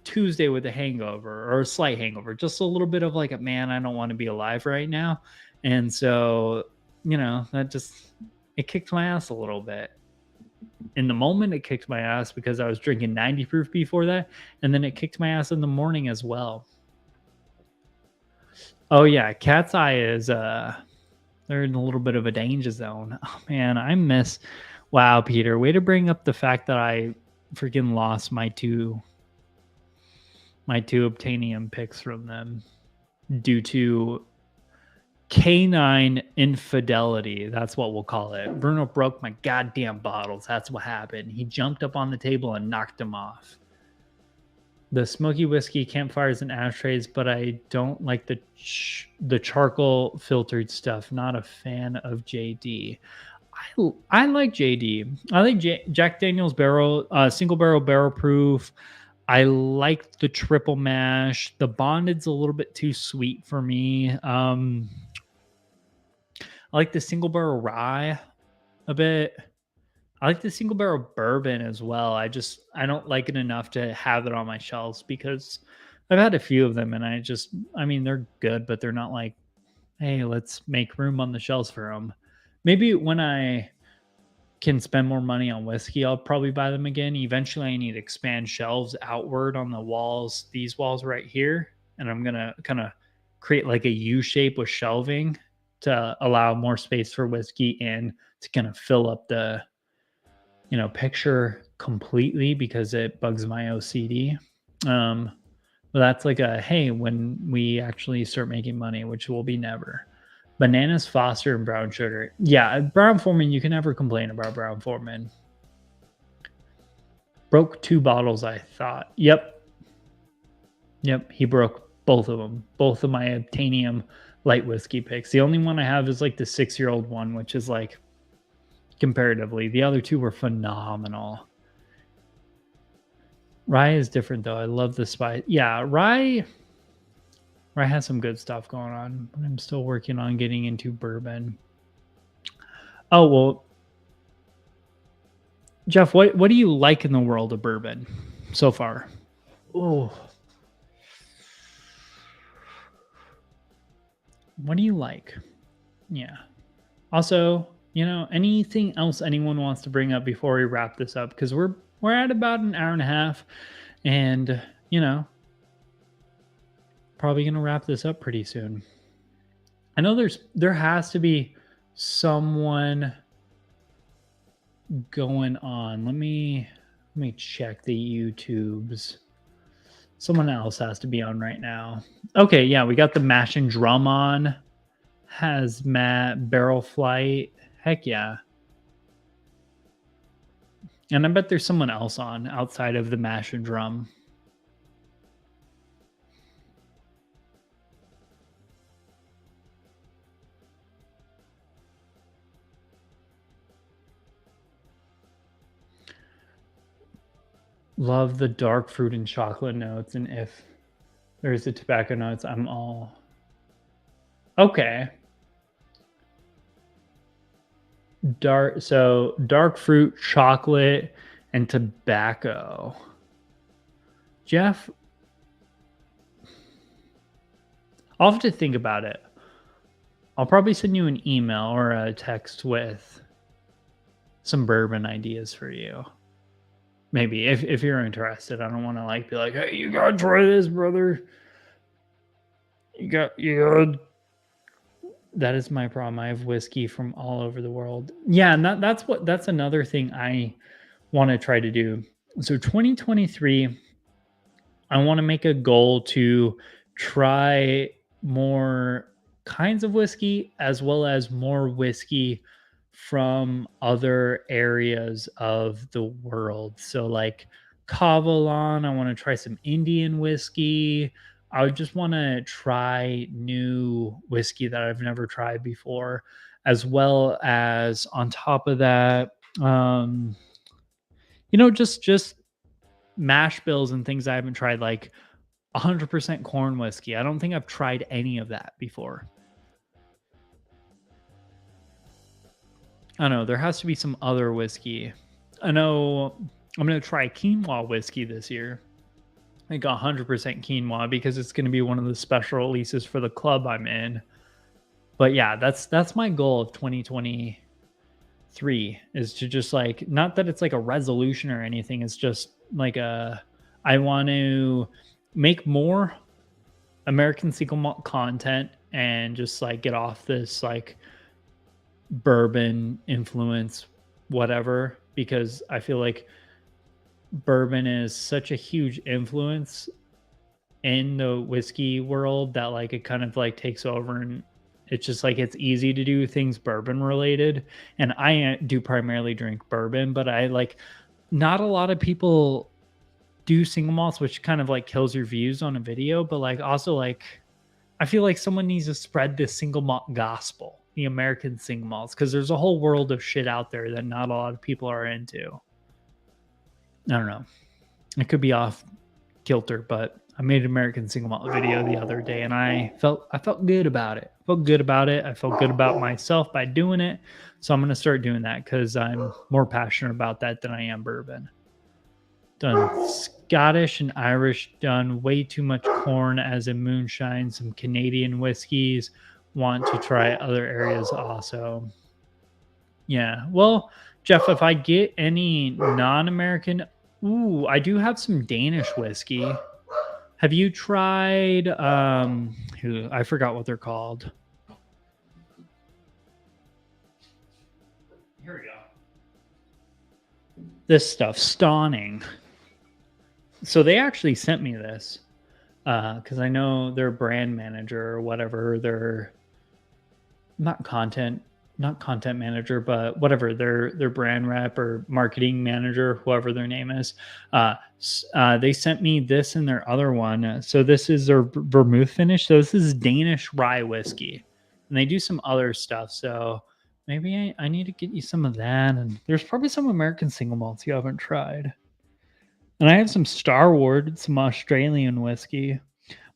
Speaker 1: Tuesday with a hangover or a slight hangover, just a little bit of like, man, I don't want to be alive right now. And so, that just, it kicked my ass a little bit. In the moment, it kicked my ass because I was drinking 90 proof before that. And then it kicked my ass in the morning as well. Oh yeah, Cat's Eye is they're in a little bit of a danger zone. Oh man, I miss wow, Peter. Way to bring up the fact that I freaking lost my two obtainium picks from them due to canine infidelity. That's what we'll call it. Bruno broke my goddamn bottles. That's what happened. He jumped up on the table and knocked them off. The smoky whiskey campfires and ashtrays, but I don't like the charcoal filtered stuff. Not a fan of JD. I like JD. I like Jack Daniel's single barrel proof. I like the triple mash. The bonded's a little bit too sweet for me. I like the single barrel rye a bit. I like the single barrel bourbon as well. I don't like it enough to have it on my shelves because I've had a few of them and I mean, they're good, but they're not like, hey, let's make room on the shelves for them. Maybe when I can spend more money on whiskey, I'll probably buy them again. Eventually, I need to expand shelves outward on the walls, these walls right here. And I'm going to kind of create like a U shape with shelving to allow more space for whiskey and to kind of fill up the picture completely because it bugs my OCD. But that's like hey, when we actually start making money, which will be never. Bananas, Foster, and brown sugar. Yeah, Brown Foreman, you can never complain about Brown Foreman. Broke 2 bottles, I thought. Yep, he broke both of them. Both of my Obtainium light whiskey picks. The only one I have is like the 6-year-old one, which is like comparatively. The other 2 were phenomenal. Rye is different though. I love the spice. Yeah, rye has some good stuff going on, but I'm still working on getting into bourbon. Oh, well, Jeff, what do you like in the world of bourbon so far? Oh, what do you like? Yeah. Also, anything else anyone wants to bring up before we wrap this up? Because we're at about an hour and a half, and probably gonna wrap this up pretty soon. I know there has to be someone going on. Let me check the YouTubes. Someone else has to be on right now. Okay, yeah, we got the Mash and Drum on. Hazmat, Barrel Flight. Heck yeah. And I bet there's someone else on outside of the Mash and Drum. Love the dark fruit and chocolate notes. And if there's the tobacco notes, I'm all okay. Dark fruit, chocolate, and tobacco. Jeff, I'll have to think about it. I'll probably send you an email or a text with some bourbon ideas for you. Maybe if you're interested. I don't want to be like, hey, you gotta try this, brother. You got that is my problem. I have whiskey from all over the world. Yeah, and that's another thing I want to try to do. So 2023, I want to make a goal to try more kinds of whiskey as well as more whiskey from other areas of the world. So like Kavalan, I want to try some Indian whiskey. I would just want to try new whiskey that I've never tried before, as well as on top of that, just mash bills and things I haven't tried, like 100% corn whiskey. I don't think I've tried any of that before. I don't know. There has to be some other whiskey. I know I'm going to try quinoa whiskey this year. Like 100% quinoa because it's going to be one of the special releases for the club I'm in. But yeah, that's my goal of 2023 is to just not that it's like a resolution or anything. It's just I want to make more American single malt content and just get off this bourbon influence whatever, because I feel like bourbon is such a huge influence in the whiskey world that it kind of takes over, and it's just it's easy to do things bourbon related. And I do primarily drink bourbon, but I not a lot of people do single malts, which kind of kills your views on a video. But also I feel like someone needs to spread this single malt gospel, the American single malts, because there's a whole world of shit out there that not a lot of people are into. I don't know. It could be off kilter, but I made an American single malt video the other day, and I felt good about it. I felt good about it. I felt good about myself by doing it. So I'm gonna start doing that because I'm more passionate about that than I am bourbon. Done Scottish and Irish, done way too much corn as in moonshine, some Canadian whiskeys. Want to try other areas also. Yeah. Well, Jeff, if I get any non-American, I do have some Danish whiskey. Have you tried I forgot what they're called. Here we go. This stuff, Stawning. So they actually sent me this because I know their brand manager or whatever, their not content manager, but whatever, their brand rep or marketing manager, whoever their name is. They sent me this and their other one. So this is their vermouth finish. So this is Danish rye whiskey, and they do some other stuff. So maybe I need to get you some of that. And there's probably some American single malts you haven't tried. And I have some Starward, some Australian whiskey.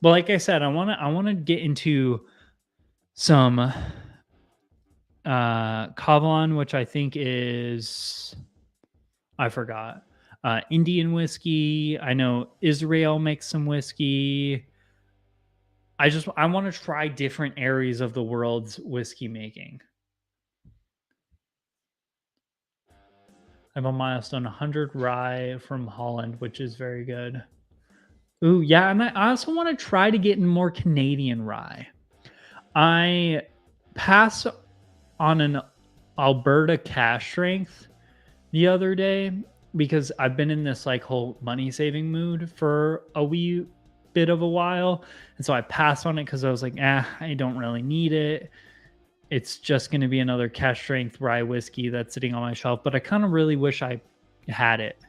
Speaker 1: But like I said, I want to get into some Kavalan, which I think is, I forgot. Indian whiskey. I know Israel makes some whiskey. I want to try different areas of the world's whiskey making. I have a milestone 100 rye from Holland, which is very good. Ooh, yeah, and I also want to try to get in more Canadian rye. I pass on an Alberta cash strength the other day because I've been in this like whole money saving mood for a wee bit of a while. And so I passed on it because I was like, I don't really need it. It's just going to be another cash strength rye whiskey that's sitting on my shelf, but I kind of really wish I had it.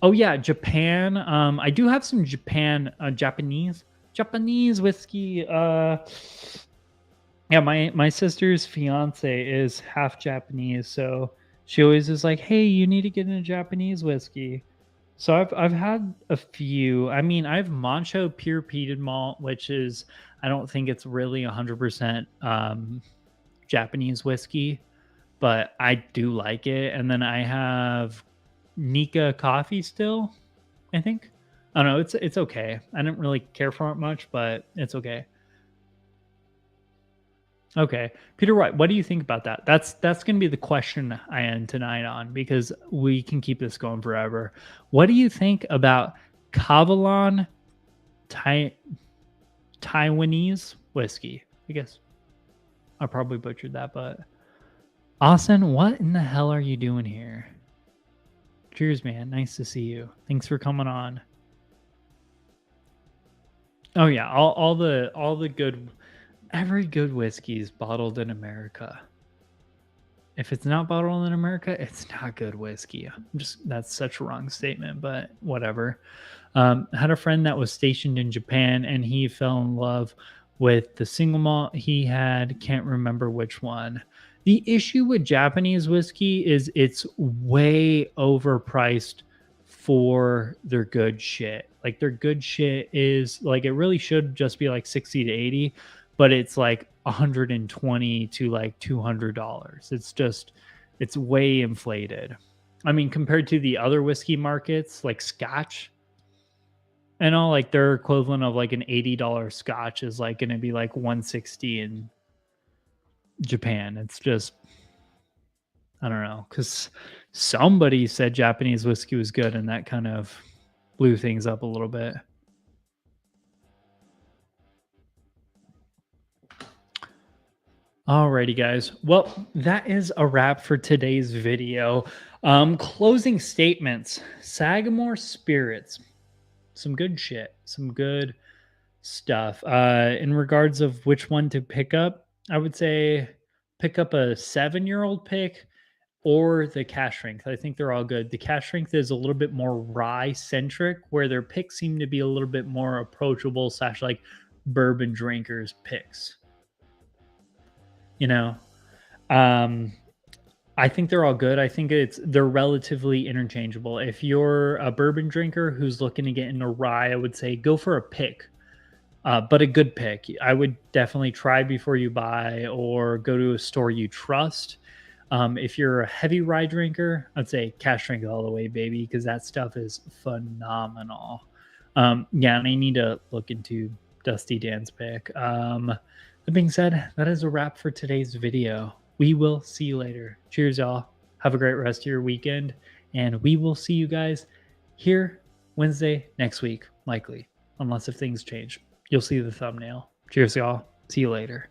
Speaker 1: Oh yeah, Japan. I do have some Japanese whiskey. Yeah, my sister's fiance is half Japanese, so she always is like, "Hey, you need to get into Japanese whiskey." So I've had a few. I mean, I have Mancho Pure Peated Malt, which is I don't think it's really 100% Japanese whiskey, but I do like it. And then I have Nika Coffee still, I think. I don't know. It's okay. I didn't really care for it much, but it's okay. Okay. Peter White, what do you think about that? That's going to be the question I end tonight on because we can keep this going forever. What do you think about Kavalan tai- Taiwanese whiskey? I guess I probably butchered that, but Austin, what in the hell are you doing here? Cheers, man. Nice to see you. Thanks for coming on. Oh yeah, all the good every good whiskey is bottled in America. If it's not bottled in America, it's not good whiskey. That's such a wrong statement, but whatever. Had a friend that was stationed in Japan, and he fell in love with the single malt he had. Can't remember which one. The issue with Japanese whiskey is it's way overpriced for their good shit. Like their good shit is like it really should just be like 60 to 80, but it's like 120 to like $200. It's way inflated. I mean, compared to the other whiskey markets like Scotch and all, like their equivalent of like an $80 Scotch is like going to be like 160 in Japan. It's just I don't know because somebody said Japanese whiskey was good, and that kind of blew things up a little bit. Alrighty, guys. Well, that is a wrap for today's video. Closing statements. Sagamore Spirits. Some good shit. Some good stuff. In regards of which one to pick up, I would say pick up a 7-year-old pick or the cash strength. I think they're all good. The cash strength is a little bit more rye centric, where their picks seem to be a little bit more approachable slash like bourbon drinkers picks. You know, um, I think they're all good. I think they're relatively interchangeable. If you're a bourbon drinker who's looking to get into rye, I would say go for a pick, but a good pick. I would definitely try before you buy or go to a store you trust. If you're a heavy rye drinker, I'd say cash drink all the way, baby, because that stuff is phenomenal. Yeah, and I need to look into Dusty Dan's pick. That being said, that is a wrap for today's video. We will see you later. Cheers, y'all. Have a great rest of your weekend, and we will see you guys here Wednesday next week, likely, unless if things change. You'll see the thumbnail. Cheers, y'all. See you later.